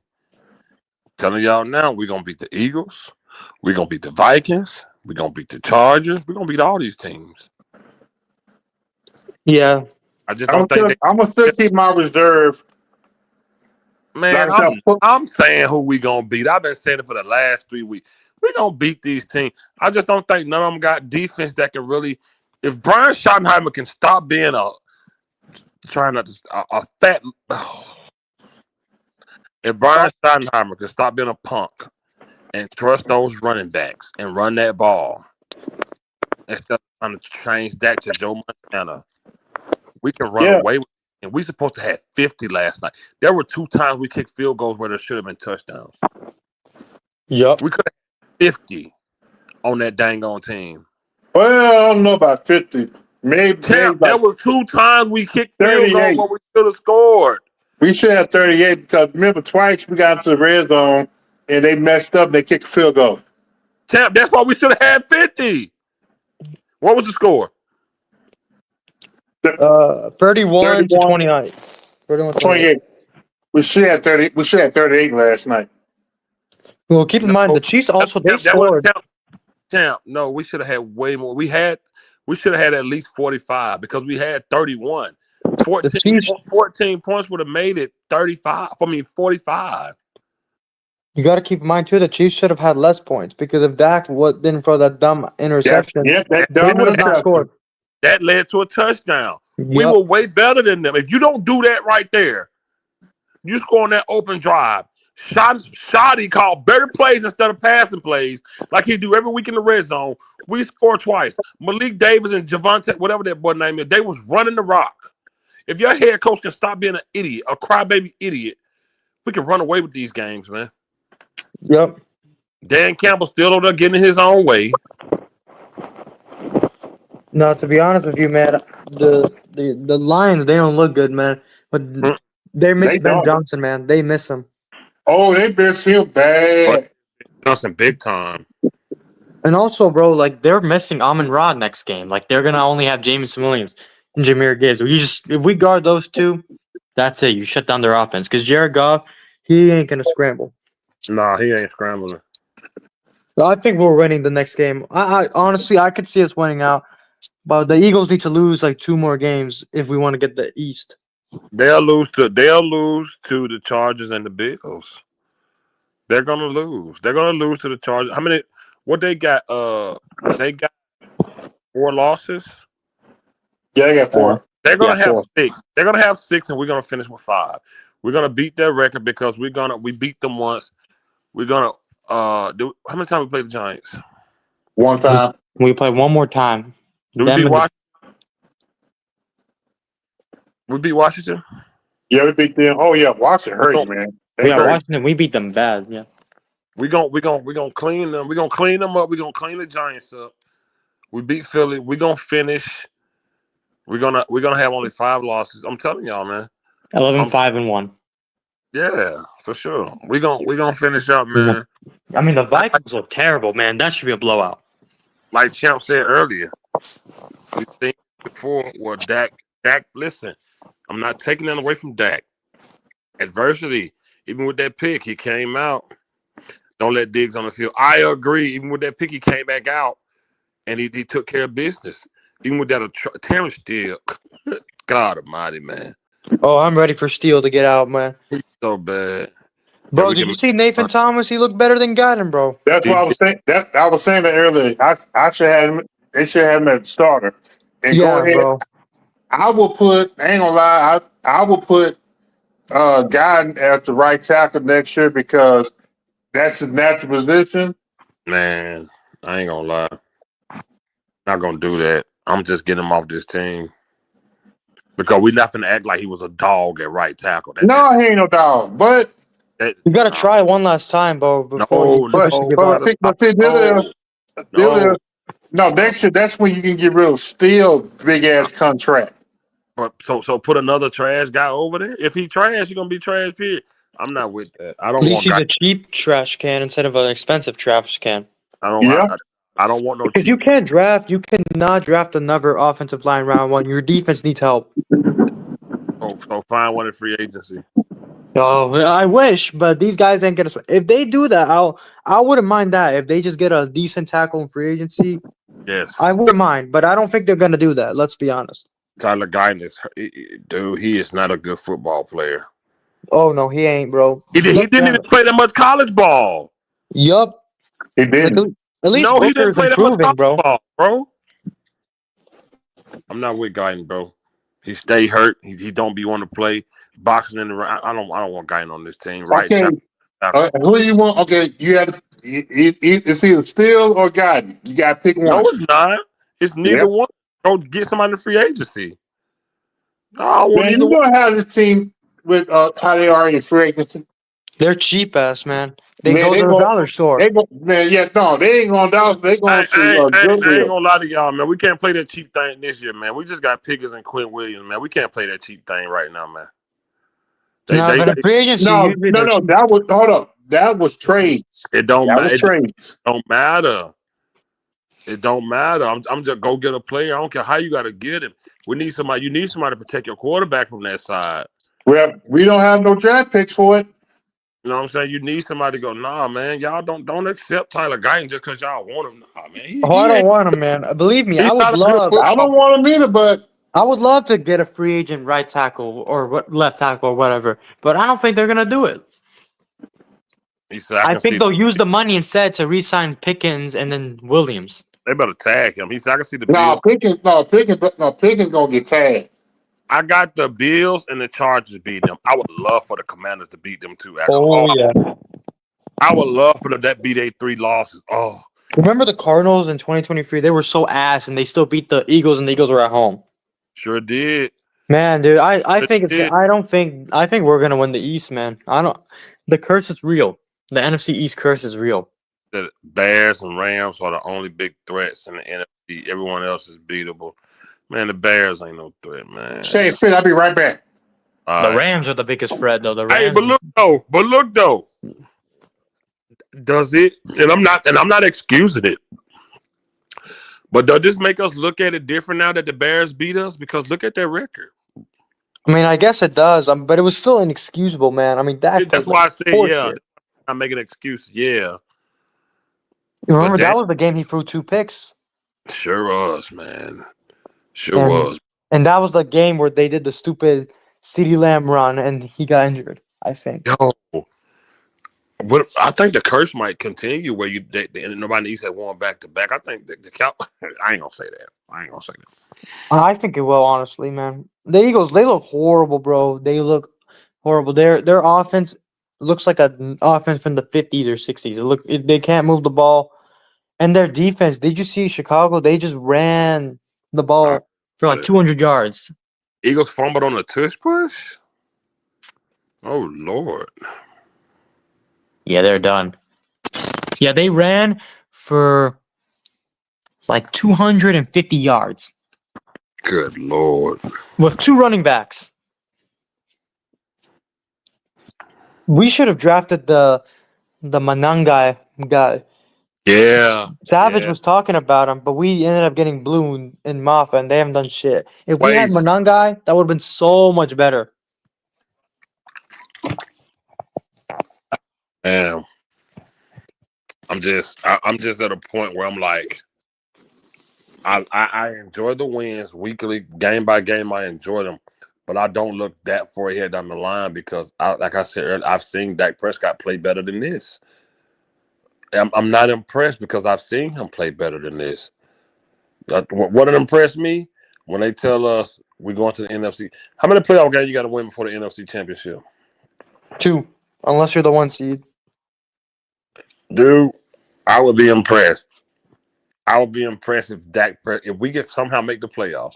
Telling y'all now, we're gonna beat the Eagles. We're gonna beat the Vikings. We're gonna beat the Chargers. We're gonna beat all these teams. Yeah. I just don't think I'm gonna still keep my reserve. Man, I'm saying who we gonna beat. I've been saying it for the last 3 weeks. We gonna beat these teams. I just don't think none of them got defense that can really. If Brian Schottenheimer can stop being a fat. If Brian Schottenheimer can stop being a punk and trust those running backs and run that ball instead of trying to change that to Joe Montana, we can run away with it. And we supposed to have 50 last night. There were 2 times we kicked field goals where there should have been touchdowns. Yep. We could have 50 on that dang on team. Well, I don't know about 50. Maybe there was 2 times we kicked field goals where we should have scored. We should have 38 because remember twice we got into the red zone and they messed up and they kicked a field goal. Champ, that's why we should have had 50. What was the score? 31 to 29. 28. We should have 30. We should have 38 last night. Well, keep in mind the Chiefs also they scored. Champ, no, we should have had way more. We should have had at least 45 because we had 31. 14 points would have made it 45. You got to keep in mind too, the Chiefs should have had less points because if Dak didn't throw that dumb interception, they would have not scored. That led to a touchdown. Yep. We were way better than them. If you don't do that right there, you score on that open drive. Shoddy called better plays instead of passing plays like he do every week in the red zone. We scored twice. Malik Davis and Javonte, whatever that boy name is, they was running the rock. If your head coach can stop being an idiot, a crybaby idiot, we can run away with these games, man. Yep. Dan Campbell still over there getting in his own way. No, to be honest with you, man, the Lions, they don't look good, man. But they miss Ben Johnson, man. They miss him. Oh, they miss him bad. Johnson big time. And also, bro, like they're missing Amon-Ra next game. Like they're gonna only have Jameson Williams and Jahmyr Gibbs. If we guard those 2, that's it. You shut down their offense because Jared Goff, he ain't gonna scramble. Nah, he ain't scrambling. I think we're winning the next game. I honestly, I could see us winning out, but the Eagles need to lose like 2 more games if we want to get the East. They'll lose to the Chargers and the Bills. They're gonna lose. They're gonna lose to the Chargers. How many? What they got? They got 4 losses. Yeah, they got 4. They're gonna have 4. 6. They're gonna have 6, and we're gonna finish with 5. We're gonna beat their record because we beat them once. We're gonna do how many times we played the Giants? One time. We play one more time. Do we beat Washington? We beat Washington? Yeah, we beat them. Oh yeah, Washington hurt you, man. They hurt. Washington, we beat them bad. Yeah. We're gonna clean them. We're gonna clean them up. We're gonna clean the Giants up. We beat Philly. We're gonna finish. We're gonna have only 5 losses. I'm telling y'all, man. 11-5-1. Yeah, for sure. We're gonna finish up, man. I mean, the Vikings look terrible, man. That should be a blowout. Like Champ said earlier, we think before. Well, Dak. Listen, I'm not taking that away from Dak. Adversity, even with that pick, he came out. Don't let Diggs on the field. I agree. Even with that pick, he came back out, and he took care of business. Even with that, Terrence Steele, God Almighty, man. Oh, I'm ready for Steele to get out, man. He's so bad. Bro, did you see Nathan Thomas? He looked better than Godden, bro. That's what I was saying. I was saying that earlier. I should have him. They should have him at starter. And Yeah, go ahead. bro. I will put. I ain't gonna lie. I will put Godden at the right tackle next year because that's his natural position. Man, I ain't gonna lie. Not gonna do that. I'm just getting him off this team because we're not gonna act like he was a dog at right tackle. He ain't no dog. But you gotta try one last time, bro. Before no, next year that's when you can get rid of Steele big ass contract. So put another trash guy over there. If he trash, you're gonna be trash. Period. I'm not with that. I don't At least want he's a cheap trash can instead of an expensive trash can. I don't want no. Because you can't draft. You cannot draft another offensive line round 1. Your defense needs help. So find one in free agency. Oh, I wish, but these guys ain't gonna. If they do that, I wouldn't mind that. If they just get a decent tackle in free agency, yes, I wouldn't mind. But I don't think they're gonna do that. Let's be honest. Tyler Guyton dude. He is not a good football player. Oh no, he ain't, bro. He didn't even play that much college ball. Yup. He didn't. At least he didn't Booker's play that much improving, college ball, bro. I'm not with Guyton, bro. He stay hurt. He don't be wanting to play boxing in the. I don't want Guyton on this team. Right? Okay. Who do you want? Okay, you have. It's either Steele or Godden. You got to pick one. No, it's not. It's neither one. Go get somebody in free agency. No, man, you gonna have this team with how they are in free agency. They're cheap ass, man. They go to the dollar store. They ain't going dollar. They going to I ain't gonna lie to y'all, man. We can't play that cheap thing this year, man. We just got Pickens and Quinn Williams, man. We can't play that cheap thing right now, man. Free agency. No. That was hold up. That was trades. It don't matter. Trades. Don't matter. It don't matter. I'm just go get a player. I don't care how you got to get him. We need somebody. You need somebody to protect your quarterback from that side. Well, we don't have no draft picks for it. You know what I'm saying? You need somebody to go, nah, man. Y'all don't accept Tyler Guyton just because y'all want him. Nah, man. I don't want him, man. Believe me, I would love. I don't want him either, but I would love to get a free agent right tackle or left tackle or whatever. But I don't think they're gonna do it. I think they'll use the money instead to re-sign Pickens and then Williams. They better tag him. I can see the Bills. Pickens gonna get tagged. I got the Bills and the Chargers beating them. I would love for the Commanders to beat them too. Yeah. I would love for them that beat 3 losses. Oh, remember the Cardinals in 2023? They were so ass, and they still beat the Eagles, and the Eagles were at home. Sure did. Man, dude, I think we're gonna win the East, man. The curse is real. The NFC East curse is real. The Bears and Rams are the only big threats in the NFC. Everyone else is beatable. Man, the Bears ain't no threat, man. Say it, I'll be right back. The Rams are the biggest threat, though. The Rams. Hey, but look though. Does it? And I'm not excusing it. But does this make us look at it different now that the Bears beat us? Because look at their record. I mean, I guess it does. But it was still inexcusable, man. I mean, that's why I said, I'm making excuses. Yeah. You remember that was the game he threw 2 picks? Sure was, man. Sure was. And that was the game where they did the stupid CeeDee Lamb run and he got injured, I think. Yo, But I think the curse might continue where nobody needs that one back to back. I think the Cow. I ain't gonna say that. I ain't gonna say that. I think it will, honestly, man. The Eagles, they look horrible, bro. They look horrible. Their offense looks like an offense from the 50s or 60s. They can't move the ball. And their defense, did you see Chicago? They just ran the I, ball for like 200 yards. Eagles fumbled on a tush push. Oh Lord. Yeah, they're done. Yeah, they ran for like 250 yards Good Lord. with 2 running backs. We should have drafted the Manangai guy. Yeah. Savage Yeah. was talking about him, but we ended up getting Blue and Maffa, and they haven't done shit. If we had Wait. Manangai, that would have been so much better. Damn. I'm just at a point where I'm like, I enjoy the wins weekly, game by game. I enjoy them, but I don't look that far ahead down the line because, like I said earlier, I've seen Dak Prescott play better than this. I'm not impressed because I've seen him play better than this. What impressed me when they tell us we're going to the NFC. How many playoff games you got to win before the NFC Championship? 2, unless you're the 1 seed. Dude, I would be impressed. I would be impressed if we get somehow make the playoffs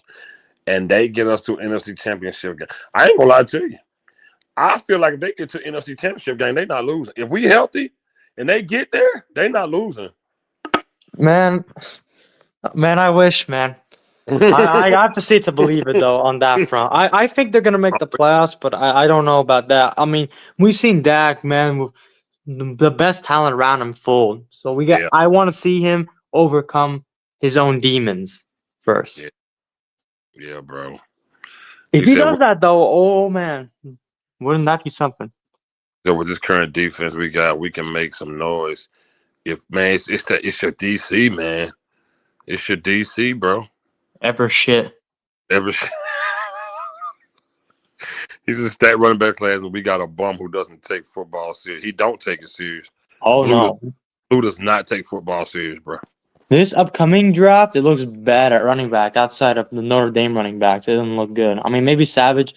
and they get us to NFC Championship game. I ain't gonna lie to you. I feel like if they get to NFC Championship game, they not losing. If we healthy and they get there, they not losing. Man, I wish, man. I have to see it to believe it though on that front. I think they're gonna make the playoffs, but I don't know about that. I mean, we've seen Dak, man, with the best talent around him fold. So Yeah, I want to see him overcome his own demons first. yeah, yeah, bro. If He he said does that though, oh man, wouldn't that be something? with this current defense we got, we can make some noise. If man, it's your DC, man. It's your DC, bro. Ever shit. Ever He's a stat running back class, and we got a bum who doesn't take football serious. He don't take it serious. Oh no. Blue does not take football serious, bro. This upcoming draft, it looks bad at running back outside of the Notre Dame running backs. It doesn't look good. I mean, maybe Savage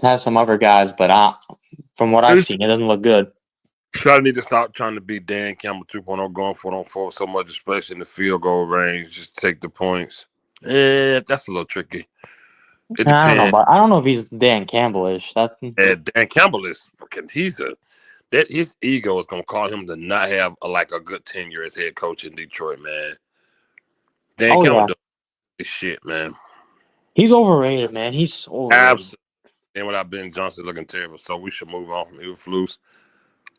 has some other guys, but from what I've seen, it doesn't look good. Try need to stop trying to be Dan Campbell 2.0, going for it on 4 so much, especially in the field goal range. Just take the points. That's a little tricky. It I don't know, depends. but I don't know if he's Dan Campbell-ish. Dan Campbell is fucking. His ego is gonna call him to not have a good tenure as head coach in Detroit, man. Dan Campbell does this shit, man. He's overrated, man. He's overrated. Absolutely. And without Ben Johnson looking terrible, so we should move on from Eberflus.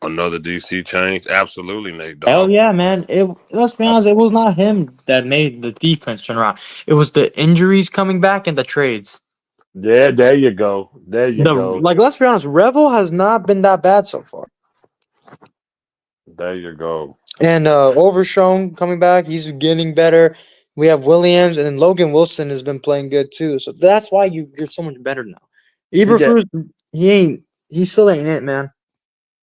Another DC change, absolutely, Nate. Dogg. Hell yeah, man. Let's be honest, it was not him that made the defense turn around. It was the injuries coming back and the trades. Yeah, there you go. There you go. Like, let's be honest, Revel has not been that bad so far. There you go. And Overshown coming back, he's getting better. We have Williams, and then Logan Wilson has been playing good too. So that's why you're so much better now. Eberflus, he still ain't it, man.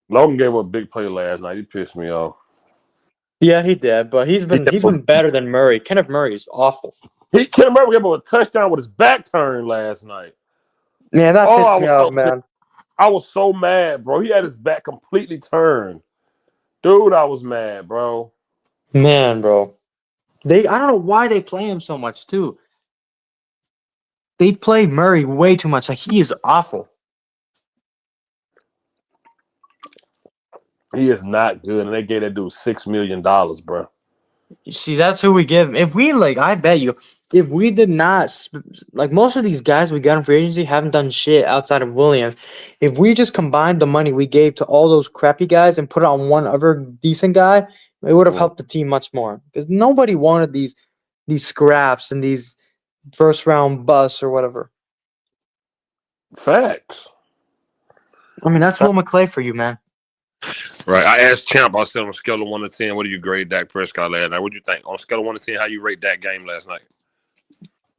Logan gave up a big play last night. He pissed me off. Yeah, he did, but he's been better than Murray. Kenneth Murray is awful. Kenneth Murray gave up a touchdown with his back turned last night. Yeah, that pissed me off, man. I was so mad, bro. He had his back completely turned. Dude, I was mad, bro. Man, bro. I don't know why they play him so much, too. They play Murray way too much. Like, he is awful. He is not good, and they gave that dude $6 million, bro. You see, that's who we give him. If we, I bet you, if we did not, most of these guys we got in free agency haven't done shit outside of Williams. If we just combined the money we gave to all those crappy guys and put it on one other decent guy, it would have helped the team much more. Because nobody wanted these scraps and these first-round busts or whatever. Facts. I mean, that's Will McClay for you, man. Right. I asked Champ, I said on a scale of 1 to 10, what do you grade Dak Prescott last night? What do you think? On a scale of 1 to 10, how you rate that game last night?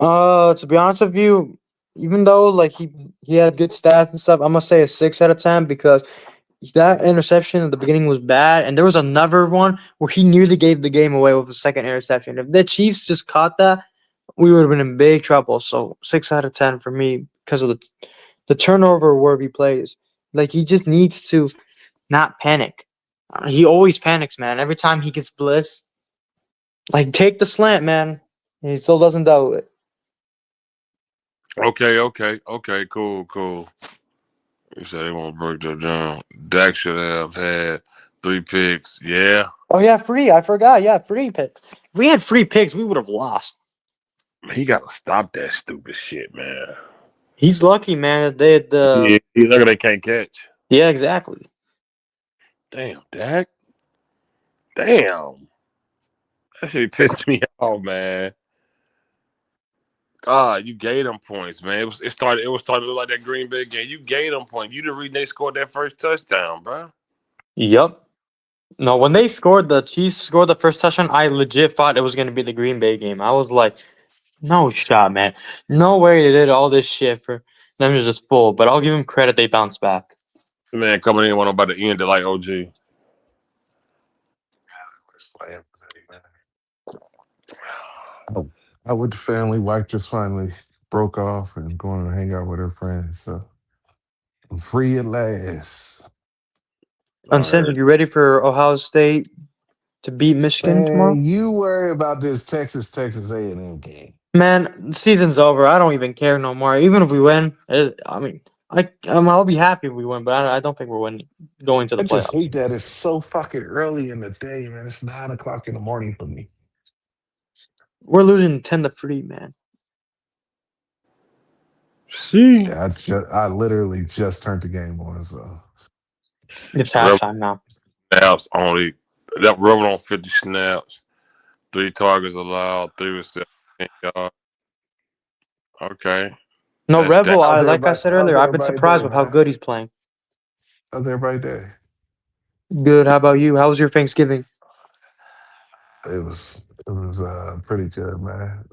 To be honest with you, even though he had good stats and stuff, I'm gonna say a 6 out of 10 because that interception at the beginning was bad, and there was another one where he nearly gave the game away with the second interception. If the Chiefs just caught that, we would have been in big trouble. So 6 out of 10 for me because of the turnover worthy plays. Like he just needs to not panic. He always panics, man. Every time he gets blitzed, like take the slant, man. He still doesn't do it. Okay. Cool. You said they won't break that down. Dak should have had 3 picks. Yeah. Oh yeah, free. I forgot. Yeah, free picks. If we had free picks, we would have lost. He got to stop that stupid shit, man. He's lucky, man, that they had the. He's lucky they can't catch. Yeah, exactly. Damn, Dak. Damn. That shit pissed me off, man. God, you gave them points, man. It was starting to look like that Green Bay game. You gave them points. You the reason they scored that first touchdown, bro. Yep. No, when they scored, the Chiefs scored the first touchdown, I legit thought it was going to be the Green Bay game. I was like, no shot, man. No way they did all this shit for them to just fool. But I'll give them credit, they bounced back. Man, coming in, one about to end it like OG. I with the family. Wife just finally broke off and going to hang out with her friends. So I'm free at last. Uncensored, you ready for Ohio State to beat Michigan tomorrow? Man, you worry about this Texas A&M game. Man, season's over. I don't even care no more. Even if we win, I'll be happy if we win, but I don't think we're winning, going to the I just playoffs. hate that it's so fucking early in the day, man. It's 9 o'clock in the morning for me. We're losing 10-3, man. See? Yeah, I literally just turned the game on, so It's halftime now. Snaps only. That rubber on 50 snaps. 3 targets allowed. 3 receptions. Okay. No, That's Rebel, how's like I everybody said how's earlier, I've been everybody surprised day, with how man? good he's playing. How's everybody day? Good. How about you? How was your Thanksgiving? It was pretty good, man.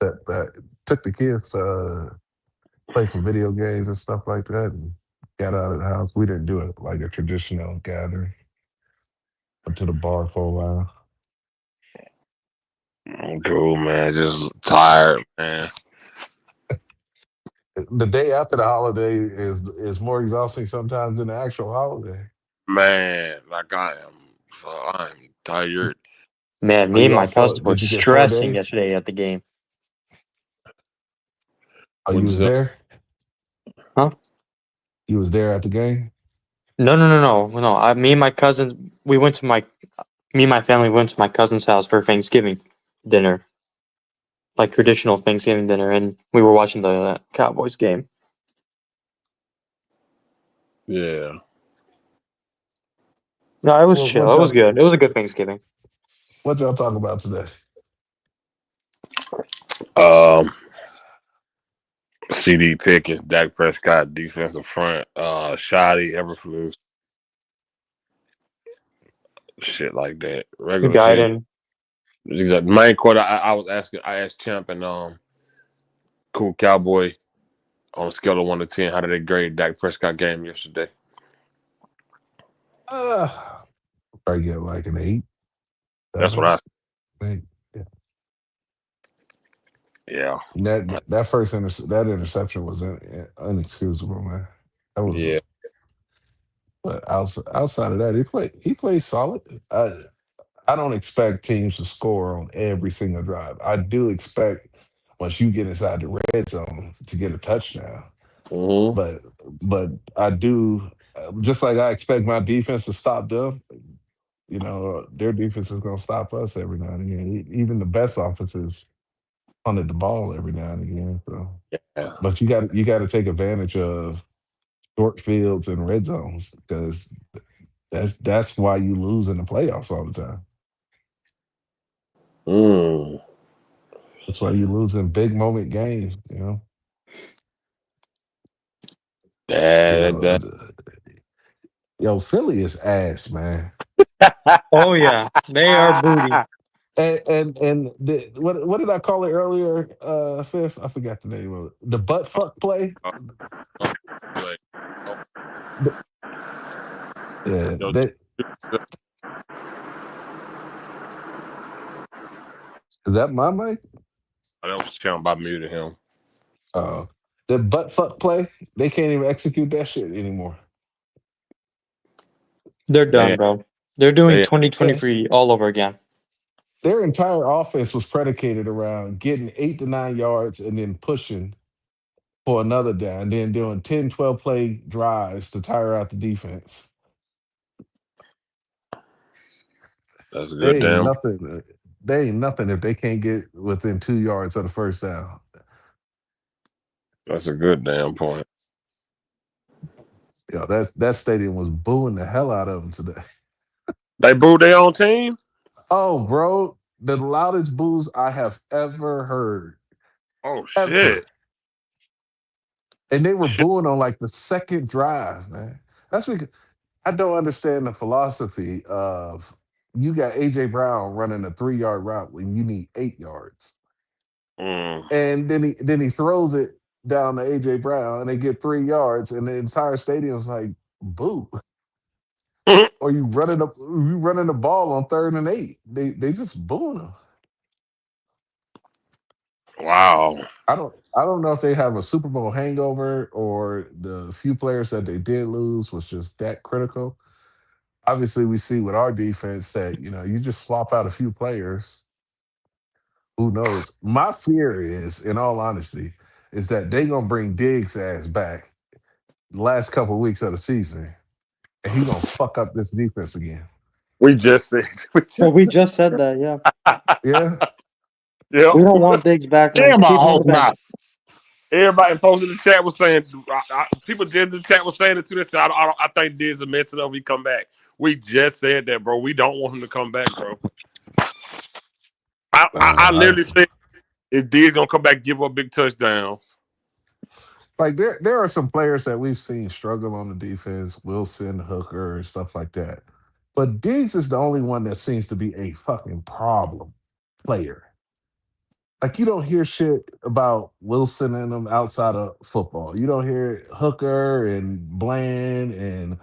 That took the kids to play some video games and stuff like that, and got out of the house. We didn't do it like a traditional gathering. Went to the bar for a while. Cool, man. Just tired, man. The day after the holiday is more exhausting sometimes than the actual holiday. Man, like I am. So I'm tired. Man, Are me and you my off for? cousin were Did you get 4 days? stressing yesterday at the game. Oh, you What'd you was say? there? Huh? You was there at the game? No. Me and my cousins, me and my family went to my cousin's house for Thanksgiving dinner, like traditional Thanksgiving dinner, and we were watching the Cowboys game. Yeah. No, it was Well, chill. It was good. It was a good Thanksgiving. what y'all talk about today? CD Pickens, Dak Prescott, defensive front, Shoddy, Everflus, shit like that. Regular season. Guiding. The main quarter, I asked Champ and Cool Cowboy on a scale of 1 to 10, how did they grade Dak Prescott game yesterday? Probably get like an 8, That's what 7, I 8. yeah. That first that interception was unexcusable, man. That was, Yeah. but outside of that, he played solid. I don't expect teams to score on every single drive. I do expect once you get inside the red zone to get a touchdown. Mm-hmm. But I do just like I expect my defense to stop them. Their defense is going to stop us every now and again. Even the best offenses punted the ball every now and again. So, Yeah. but you got to take advantage of short fields and red zones because that's why you lose in the playoffs all the time. Mm. That's why you lose in big moment games. You know, That. yo, Philly is ass, man. Oh yeah, they are booty. What did I call it earlier? Fifth, I forgot the name of it. The butt fuck play. Like, Yeah, Yo, is that my mic? that was counting by me to him. Uh, the butt fuck play, they can't even execute that shit anymore. They're done, They bro. They're doing they 2023 all over again. Their entire offense was predicated around getting 8 to 9 yards and then pushing for another down, then doing 10, 12 play drives to tire out the defense. that's a good They ain't damn. nothing. They ain't nothing if they can't get within 2 yards of the first down. That's a good damn point. That stadium was booing the hell out of them today. They booed their own team. Oh, bro, the loudest boos I have ever heard, Oh ever. shit! And they were Shit. booing on like the second drive, man. That's because I don't understand the philosophy of you got AJ Brown running a 3 yard route when you need 8 yards, Mm. and then he throws it down to AJ Brown and they get 3 yards, and the entire stadium's like boo. Or you running the ball on 3rd and 8. They just booing them. Wow. I don't know if they have a Super Bowl hangover or the few players that they did lose was just that critical. Obviously, we see with our defense that you just swap out a few players. Who knows? My fear is, in all honesty, is that they gonna bring Diggs' ass back the last couple of weeks of the season, and he gonna fuck up this defense again. We just said. We Well, just we said. just said that, yeah. Yeah, Yep. We don't want Diggs back, man. Damn, I Keep him on the hope bench. not. Everybody posted in the chat was saying. People just in the chat was saying it too. They said, I think Diz will mess it up. If he come back. We just said that, bro. We don't want him to come back, bro. I I, literally said, is Diz gonna come back and give up big touchdowns? like there are some players that we've seen struggle on the defense, Wilson, Hooker, and stuff like that. But Diggs is the only one that seems to be a fucking problem player. Like you don't hear shit about Wilson and them outside of football. You don't hear Hooker and Bland and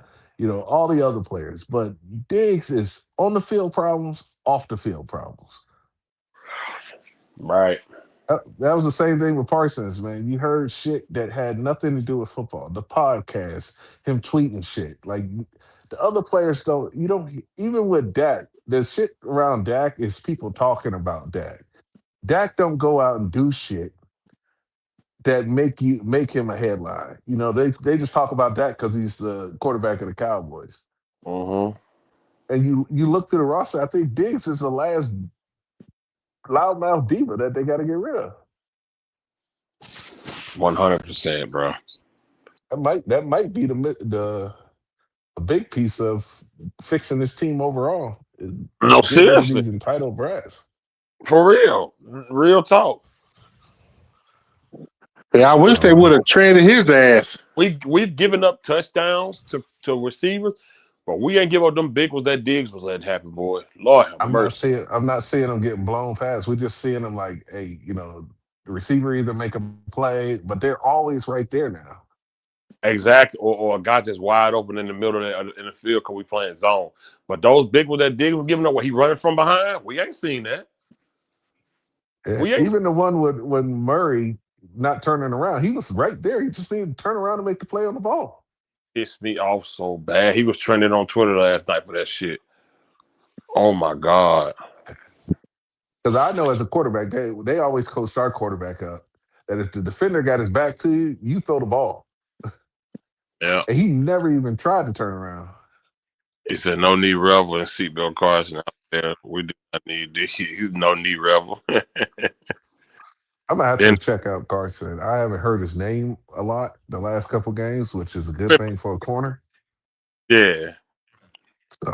all the other players. But Diggs is on the field problems, off the field problems. Right. That was the same thing with Parsons, man. You heard shit that had nothing to do with football. The podcast, him tweeting shit. Like the other players don't. You don't even with Dak. The shit around Dak is people talking about Dak. Dak don't go out and do shit that make him a headline. They just talk about Dak because he's the quarterback of the Cowboys. Mm-hmm. And you look through the roster. I think Diggs is the last loudmouth diva that they got to get rid of. 100%, bro. That might be the a big piece of fixing this team overall. Is No, get rid of seriously, these entitled brats. for real, real talk. Yeah, I wish they would So have traded his ass. We've given up touchdowns to receivers, but we ain't give up them big ones that Diggs was letting happen, boy. Lord have mercy. I'm not seeing them getting blown past. We're just seeing them like, the receiver either make a play, but they're always right there now. Exactly, or a guy that's wide open in the middle of in the field because we playing zone. But those big ones that Diggs was giving up, where he running from behind, we ain't seen that. Yeah, We ain't even the one with when Murray not turning around, he was right there. He just needed to turn around and make the play on the ball. pissed me off so bad. He was trending on Twitter last night for that shit. Oh my god. Because I know as a quarterback, they always coach our quarterback up that if the defender got his back to you, you throw the ball. Yeah. And he never even tried to turn around. He said no need Revel and seatbelt Carson out there. We do not need this. He's no need Revel. I'm gonna have then to check out Carson. I haven't heard his name a lot the last couple games, which is a good thing for a corner. yeah.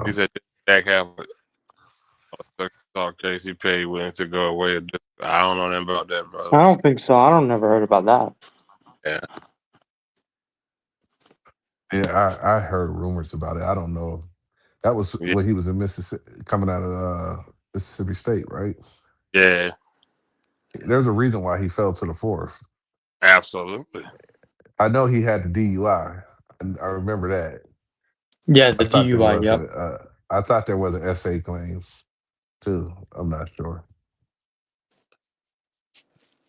He So said Dak have Casey Pay willing to go away. I don't know nothing about that, I brother. don't think so. I don't never heard about that. Yeah. yeah, I heard rumors about it. I don't know. That was Yeah. when he was in Mississippi, coming out of Mississippi State, right? Yeah. There's a reason why he fell to the fourth. Absolutely. I know he had the DUI, and I remember that. Yeah, the I thought there DUI. was Yep. I thought there was an SA claim too. I'm not sure.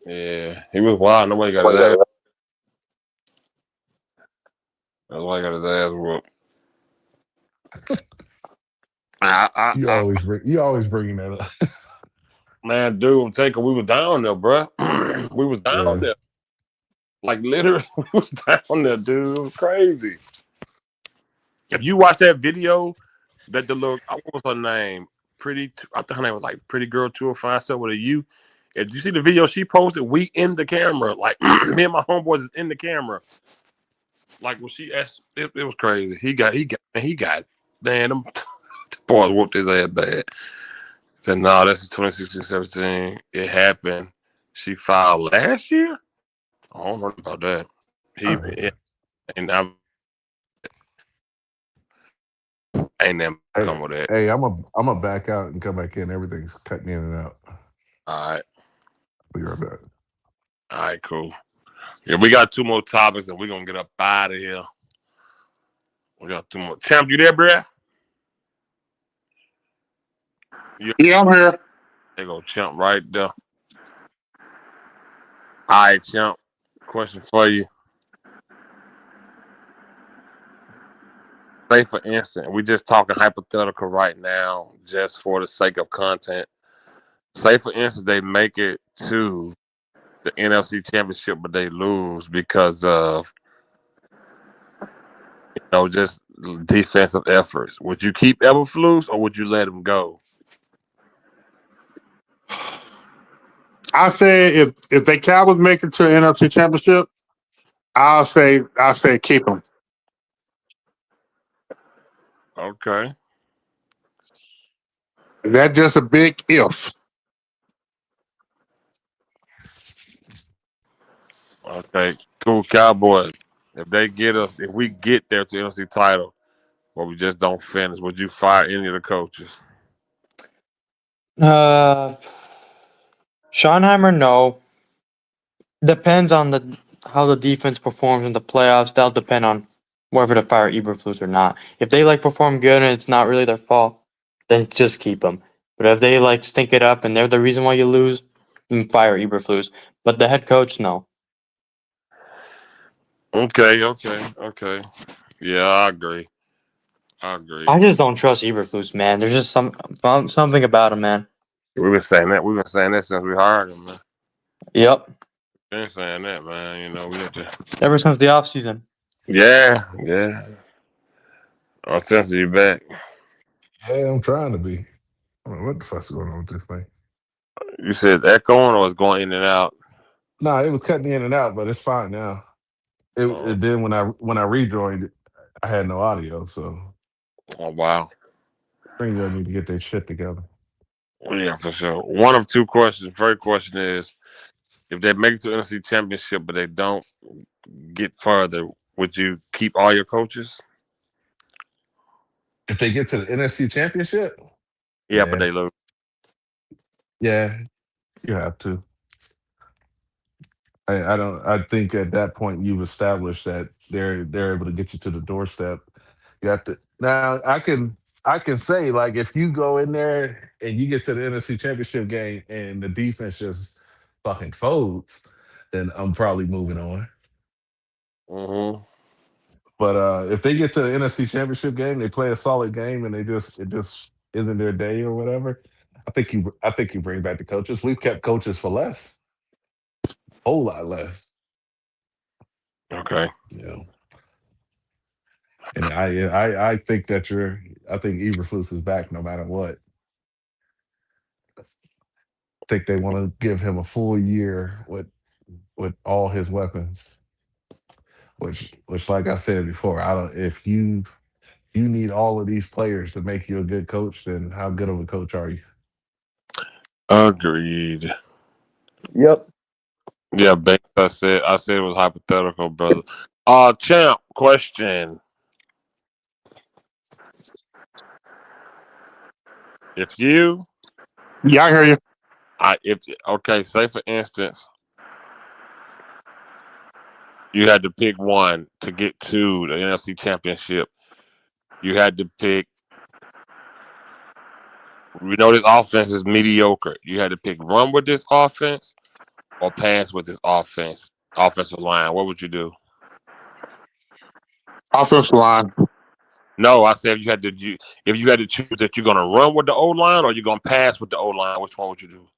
Yeah, he was wild. Nobody got his ass. That's why he got his ass whooped. You always bringing that up. Man, dude, I'm taking. We was down there, bro. We was down Yeah. there. Like literally, we was down there, dude. It was crazy. If you watch that video, that the little what was her name? I think her name was like Pretty Girl 205 stuff with a U. If you see the video she posted, we in the camera. Like me and my homeboys is in the camera. Like when she asked, it was crazy. He got man, them boys whooped his ass bad. Said, no, that's 2016, 17. It happened. She filed last year? I don't know about that. He Oh, yeah. and I ain't never Hey, come with that. hey, I'm a back out and come back in. Everything's cutting in and out. All right. Be right back. All right, cool. Yeah, we got two more topics and we're gonna get up out of here. We got two more. Champ, you there, bruh? Yeah, I'm here. There go Champ right there. All right, Champ. Question for you. Say for instance, we just talking hypothetical right now, just for the sake of content. Say for instance, they make it to the NFC Championship, but they lose because of just defensive efforts. Would you keep Eberflus or would you let him go? I say if they Cowboys make it to the NFC Championship, I'll say keep them. Okay. That's just a big if. Okay. Cool. Cowboys. If we get there to NFC title, but we just don't finish, would you fire any of the coaches? Uh, Schottenheimer, no. Depends on how the defense performs in the playoffs. That'll depend on whether to fire Eberflus or not. If they perform good and it's not really their fault, then just keep them. But if they stink it up and they're the reason why you lose, then fire Eberflus. But the head coach, no. Okay. Yeah, I agree. I agree. I just don't trust Eberflus, man. There's just something about him, man. We've been saying that. We've been saying that since we hired him, man. Yep. Been saying that, man. We have to. Ever since the offseason. Yeah. Our sense of you back. Yeah, I'm trying to be. I don't know what the fuck's going on with this thing. You said echoing or it's going in and out? No, it was cutting in and out, but it's fine now. Oh, It then when I rejoined, I had no audio, so oh wow. StreamYard need to get their shit together. Yeah, for sure. One of two questions. First question is, if they make it to NFC Championship but they don't get further, would you keep all your coaches? If they get to the NFC Championship, Yeah, but yeah, they lose. yeah, you have to. I don't. I think at that point you've established that they're able to get you to the doorstep. You have to now. I can say like if you go in there and you get to the NFC Championship game and the defense just fucking folds, then I'm probably moving on. Mm-hmm. But if they get to the NFC Championship game, they play a solid game, and it just isn't their day or whatever. I think you bring back the coaches. We've kept coaches for less, whole lot less. Okay. You know, and I think Eberflus is back no matter what. I think they want to give him a full year with all his weapons. Which like I said before, I don't. If you need all of these players to make you a good coach, then how good of a coach are you? Agreed. Yep. Yeah, Banks, I said it was hypothetical, brother. Champ, question. If you Yeah, I hear you. if okay, say for instance, you had to pick one to get to the NFC Championship. You had to pick. We know this offense is mediocre. You had to pick run with this offense or pass with this offensive line. What would you do? Offensive line. No, I said if you had to choose that you're gonna run with the O line or you're gonna pass with the O line, which one would you do?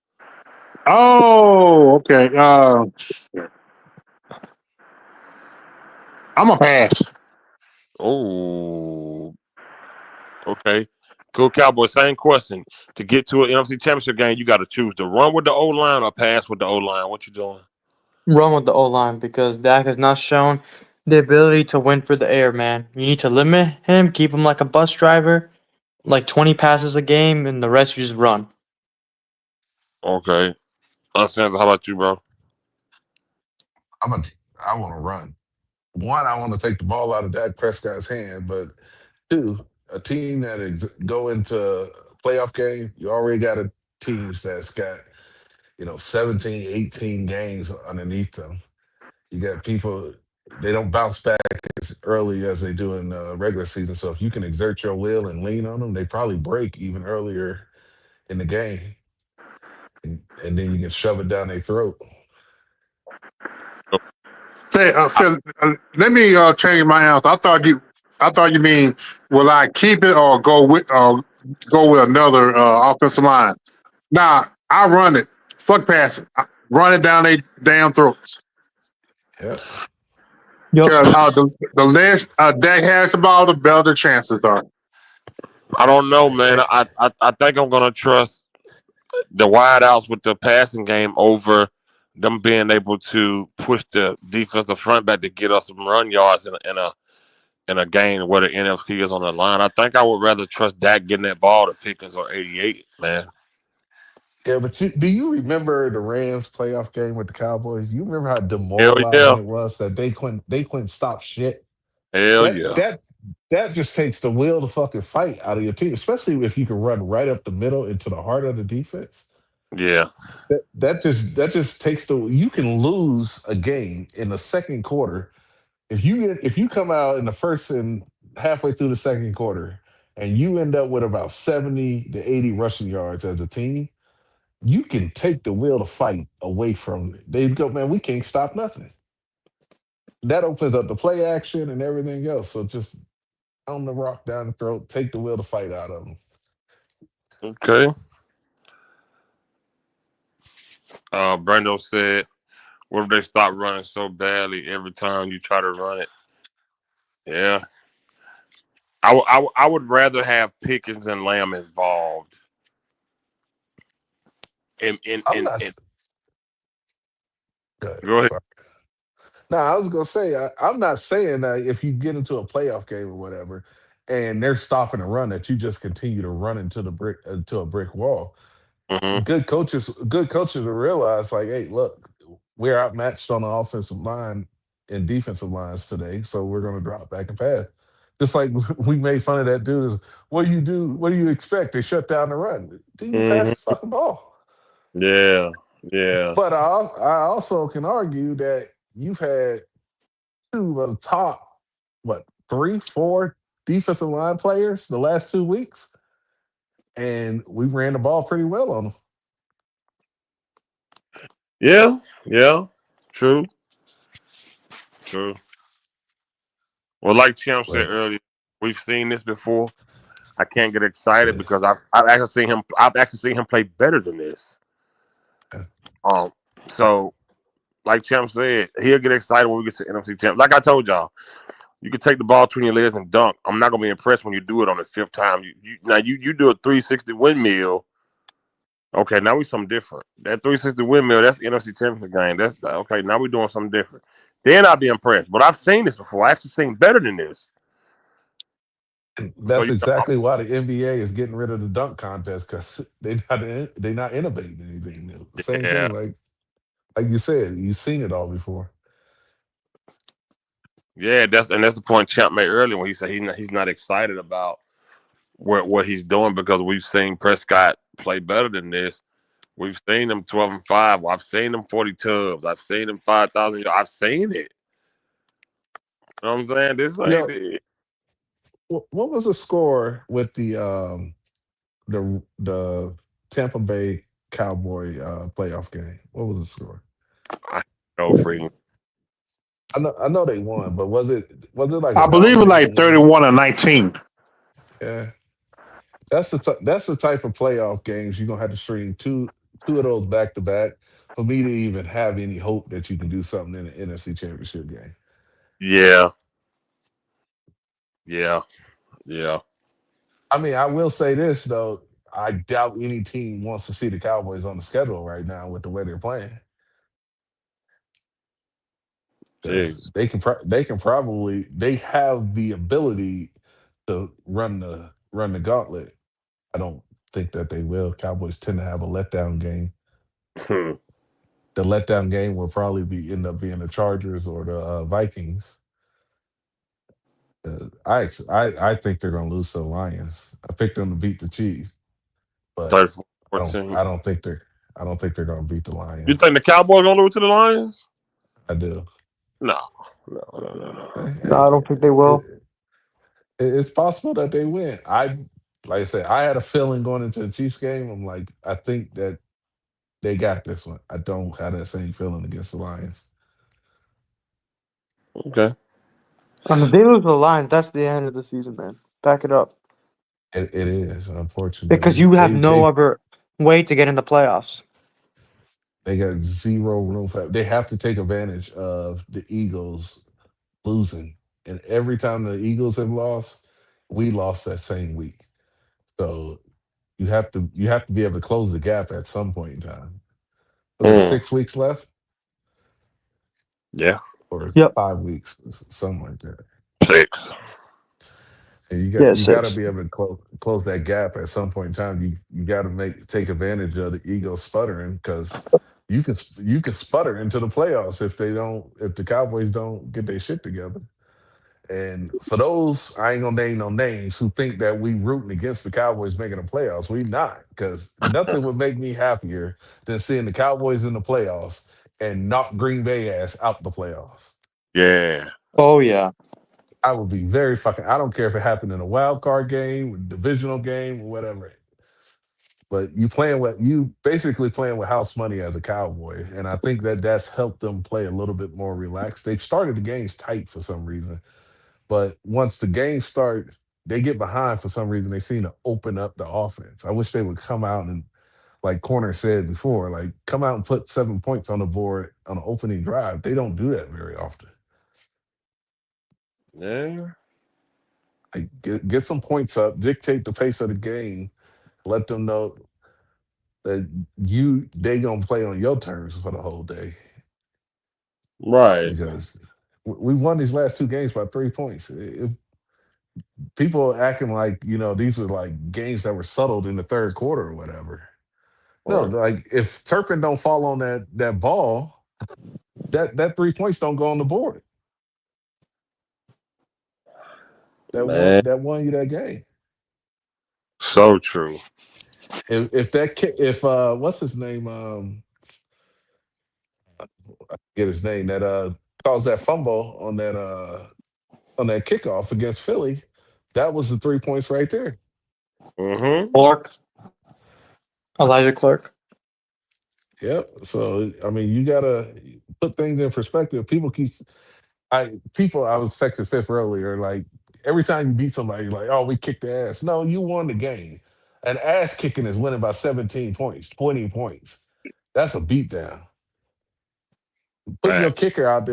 Oh, okay. I'm a pass. Oh, okay. Cool Cowboy, same question. To get to an NFC championship game, you gotta choose to run with the O line or pass with the O line. What you doing? Run with the O line because Dak has not shown the ability to win for the air, man. You need to limit him, keep him like a bus driver, like 20 passes a game, and the rest you just run. Okay. Sanders, how about you, bro? I'm a, I want to run. One, I want to take the ball out of Dak Prescott's hand, but two, a team that go into a playoff game, you already got a teams that's got 17, 18 games underneath them. You got people, they don't bounce back as early as they do in regular season. So if you can exert your will and lean on them, they probably break even earlier in the game, and then you can shove it down their throat. Say, Phil, let me change my answer. I thought you mean, will I keep it or go with another offensive line? Nah, I run it. Fuck passing. I run it down their damn throats. Yep. Yep. Because the less Dak has the ball, the better the chances are. I don't know, man. Hey, I think I'm gonna trust the wideouts with the passing game over them being able to push the defensive front back to get us some run yards in a game where the NFC is on the line. I think I would rather trust Dak getting that ball to Pickens or 88, man. yeah, but do you remember the Rams playoff game with the Cowboys? You remember how Hell demoralizing yeah. it was that they couldn't stop shit. Hell That yeah. that that just takes the will to fucking fight out of your team, especially if you can run right up the middle into the heart of the defense. Yeah. That just takes the you can lose a game in the second quarter if you come out in the first and halfway through the second quarter and you end up with about 70 to 80 rushing yards as a team, you can take the will to fight away from they go, man, we can't stop nothing. That opens up the play action and everything else. So just on the rock down the throat, take the will to fight out of them. Okay. Brendo said, what if they stop running so badly every time you try to run it? Yeah. I would rather have Pickens and Lamb involved. I'm not good. Go ahead. Sorry. No, I was gonna say I'm not saying that if you get into a playoff game or whatever, and they're stopping a run, that you just continue to run into a brick wall. Hmm. Good coaches will realize like, hey, look, we're outmatched on the offensive line and defensive lines today, so we're gonna drop back and pass. Just like we made fun of that dude is what do you do? What do you expect? They shut down the run. Then you pass the Hmm. fucking ball. Yeah. Yeah. But I also can argue that you've had two of the top, what, three, four defensive line players the last 2 weeks, and we ran the ball pretty well on them. Yeah. Yeah. True. True. Well, like Champ said But earlier, we've seen this before. I can't get excited yes, because I've actually seen him play better than this. yeah. Um, so like Champ said, he'll get excited when we get to NFC Champ. Like I told y'all, you can take the ball between your legs and dunk. I'm not gonna be impressed when you do it on the fifth time. You do a 360 windmill. Okay, now we something different. That 360 windmill, that's the NFC Championship game. That's okay. Now we're doing something different. Then I'll be impressed. But I've seen this before. I've actually seen better than this. And So that's exactly why the NBA is getting rid of the dunk contest because they not innovating anything new. Same yeah, thing, like you said, you've seen it all before. yeah. That's the point Champ made earlier when he said he's not excited about what he's doing because we've seen Prescott play better than this. We've seen him 12-5. I've seen him 40 tubs. I've seen him 5,000 yards. I've seen it. You know what I'm saying? This ain't Yo, it. What was the score with the Tampa Bay Cowboy playoff game? What was the score? I know freaking. I know they won, but was it like a I believe it's dominating like win? 31-19. Yeah, that's the type of playoff games you're gonna have to string two of those back to back for me to even have any hope that you can do something in the NFC Championship game. Yeah, yeah, yeah. I mean, I will say this though. I doubt any team wants to see the Cowboys on the schedule right now with the way they're playing because Jeez. they have the ability to run the gauntlet. I don't think that they will. Cowboys tend to have a letdown game. Hmm. The letdown game will probably end up being the Chargers or the Vikings. I think they're going to lose to the Lions. I picked them to beat the Chiefs, but 34 I don't 14. I don't think they're I don't think they're going to beat the You Lions. think the Cowboys gonna lose to the Lions? I do. No, no, no, no, no. No, I don't think they will. It's possible that they win. Like I said, I had a feeling going into the Chiefs game. I'm like, I think that they got this one. I don't have that same feeling against the Lions. Okay. And if they lose to the Lions, that's the end of the season, man. Back it up. It is Because unfortunately you have no other way to get in the playoffs. they got zero room for. They have to take advantage of the Eagles losing, and every time the Eagles have lost, we lost that same week. So you have to be able to close the gap at some point in time. Was it Mm. 6 weeks left Yeah. or Yep. 5 weeks, something like that? 6. And you got Yeah, you got to 6. be able to close that gap at some point in time. You got to take advantage of the Eagles sputtering because you can sputter into the playoffs if the Cowboys don't get their shit together. And for those, I ain't gonna name no names who think that we rooting against the Cowboys making the playoffs. We not, because nothing would make me happier than seeing the Cowboys in the playoffs and knock Green Bay ass out the playoffs. Yeah. Oh, yeah. I would be very fucking. I don't care if it happened in a wild card game, divisional game, or whatever. But you basically playing with house money as a Cowboy, and I think that that's helped them play a little bit more relaxed. They've started the games tight for some reason, but once the games start, they get behind for some reason. They seem to open up the offense. I wish they would come out and, like Corner said before, like come out and put 7 points on the board on the opening drive. They don't do that very often. Yeah. Like get some points up, dictate the pace of the game, let them know that they gonna play on your terms for the whole day Right. because we won these last two games by 3 points. If people are acting like these were like games that were settled in the third quarter or whatever. No, Right. like if Turpin don't fall on that ball, that 3 points don't go on the board. Man. That won you that game. So true. If that if what's his name get his name that caused that fumble on that kickoff against Philly, that was the 3 points right there. Mm-hmm. Clark. Elijah Clark. Yep. So I mean, you gotta put things in perspective. I was texting Fifth earlier. Like every time you beat somebody, like we kicked the ass. No, you won the game. An ass kicking is winning by 17 points, 20 points. That's a beatdown. Facts. Putting your kicker out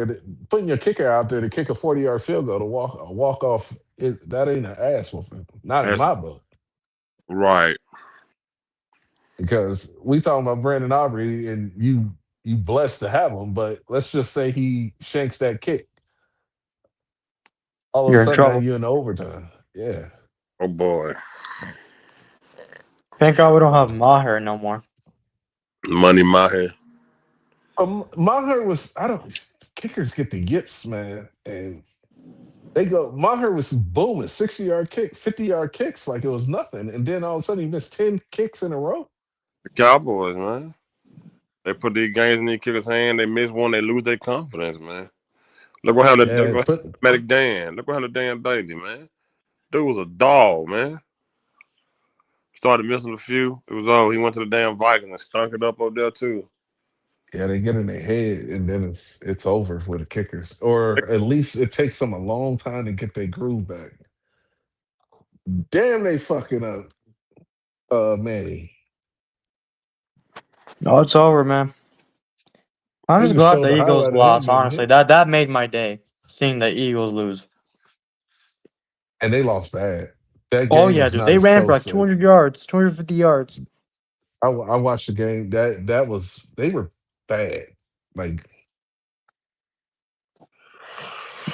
there to kick a 40-yard field goal to walk off. That ain't an ass whooping. Not in That's my book. right. Because we talking about Brandon Aubrey and you blessed to have him, but let's just say he shanks that kick. All of a You're in sudden now trouble. you're in the overtime. Yeah. Oh boy. Thank God we don't have Maher no more. Money in my head. Maher was I don't kickers get the yips, man. And Maher was booming, 60-yard kick, 50-yard kicks like it was nothing. And then all of a sudden he missed 10 kicks in a row. The Cowboys, man. They put these games in these kickers' hand. They miss one, they lose their confidence, man. Look what happened to Yeah, Matic Dan. Look what happened to Dan Bailey, man. Dude was a dog, man. Started missing a few. It was all he went to the damn Vikings and stunk it up there too. Yeah, they get in their head and then it's over with the kickers. Or at least it takes them a long time to get their groove back. Damn, they fucking up, Manny. No, it's over, man. I'm He just just glad showed the the Eagles highlight of him lost. getting Honestly, hit. that made my day seeing the Eagles lose. And they lost bad. That Oh game yeah, was dude, not they as ran for like close. 200 yards, 250 yards. I watched the game. That was they were bad. Like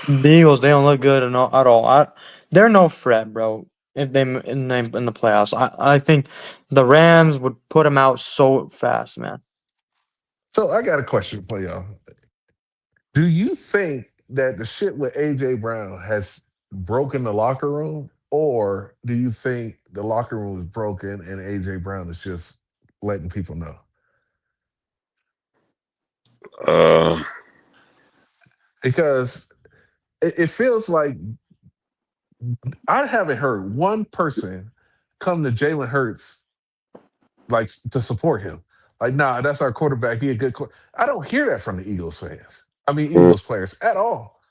The Eagles, they don't look good at all. They're no threat, bro. If they in the playoffs, I think the Rams would put them out so fast, man. so, I got a question for y'all. Do you think that the shit with AJ Brown has broken the locker room, or do you think the locker room is broken and AJ Brown is just letting people know? Uh, Because it feels like I haven't heard one person come to Jalen Hurts like to support him. Like, nah, that's our quarterback. He a good. I don't hear that from the Eagles fans. I mean, mm, Eagles players at all.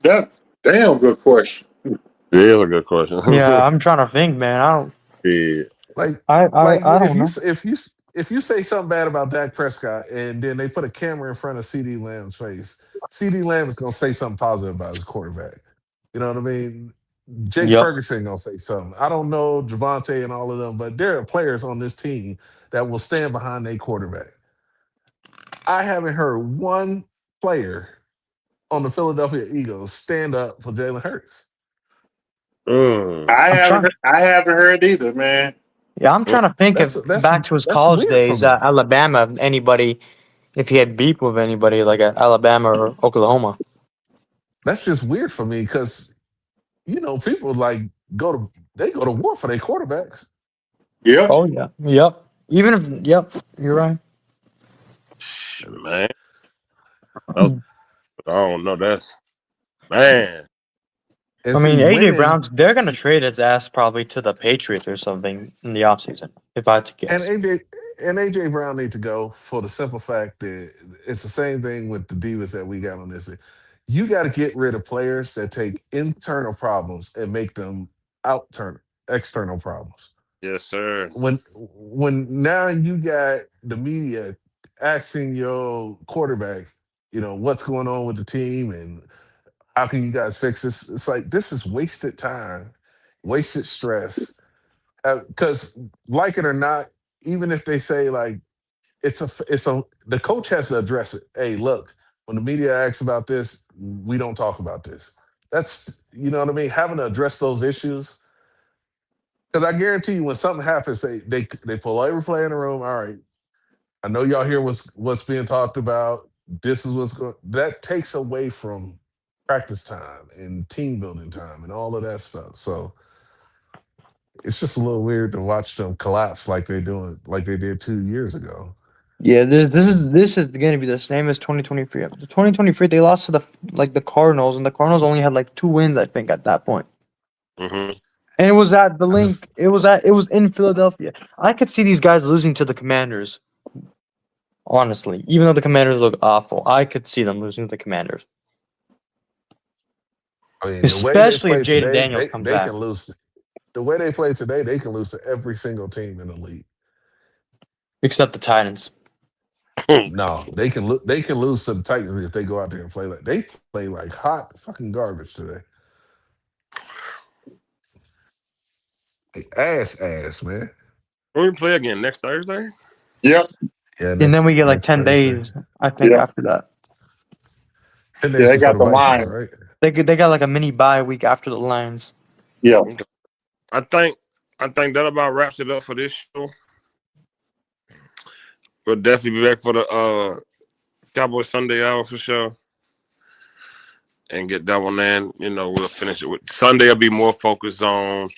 That damn good question. yeah, that's a good question. Yeah, I'm trying to think, man. Yeah. Like, I don't know. if you say something bad about Dak Prescott and then they put a camera in front of CD Lamb's face, CD Lamb is gonna say something positive about his quarterback. You know what I mean? Jake Yep. Ferguson gonna say something. I don't know Javante and all of them, but there are players on this team that will stand behind their quarterback. I haven't heard one player on the Philadelphia Eagles stand up for Jalen Hurts. Mm. I I'm haven't trying. I haven't heard either, man. Yeah, I'm trying to think That's if that's back to his that's college weird for days me. at Alabama, if he had beef with anybody like at Alabama or Oklahoma. That's just weird for me because people like go to war for their quarterbacks. Yep. Oh yeah. Yep. Even if you're right. Shit, man. That was, I don't know. That's man. And I mean, see, AJ winning Brown's they're gonna trade his ass probably to the Patriots or something in the offseason, if I had to and guess. AJ Brown need to go for the simple fact that it's the same thing with the divas that we got on this. You got to get rid of players that take internal problems and make them out turn external problems. Yes, sir. When now you got the media asking your quarterback, what's going on with the team and how can you guys fix this? It's like this is wasted time, wasted stress. Because like it or not, even if they say like the coach has to address it. Hey, look, when the media asks about this, we don't talk about this. That's what I mean. Having to address those issues. Because I guarantee you, when something happens, they pull every play in the room. All right, I know y'all hear what's being talked about. This is what's going. That takes away from practice time and team building time and all of that stuff. So it's just a little weird to watch them collapse like they did 2 years ago. Yeah, this is going to be the same as 2023. The 2023 they lost to the Cardinals, and the Cardinals only had like 2 wins, I think, at that point. Mm-hmm. And it was at the I link. just It was in Philadelphia. I could see these guys losing to the Commanders. Honestly, even though the Commanders look awful, I could see them losing to the Commanders, I mean, the way they especially if play Jaden today, Daniels they comes they back. can lose. The way they play today, they can lose to every single team in the league. Except the Titans. No, they can lose to the Titans if they go out there and play like they play like hot fucking garbage today. Like, ass, man. When we play again next Thursday? Yep. Yeah, And then we get like next 10 Thursday. days, I think, Yep. after that. 10 days Yeah, they before got the the Vikings, line. right? They got like a mini bye week after the Lions. Yeah. Okay. I think that about wraps it up for this show. We'll definitely be back for the Cowboy Sunday hour for sure. And get that one in. We'll finish it with Sunday will be more focused on,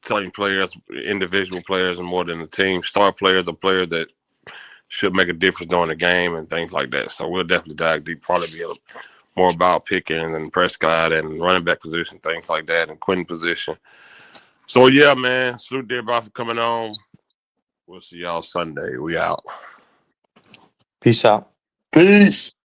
certain players, individual players, and more than the team. Star players are players that should make a difference during the game and things like that. So we'll definitely dive deep. Probably be able to more about Pickens and Prescott and running back position, things like that, and Quinn position. So yeah, man. Salute to everybody for coming on. We'll see y'all Sunday. We out. Peace out. Peace.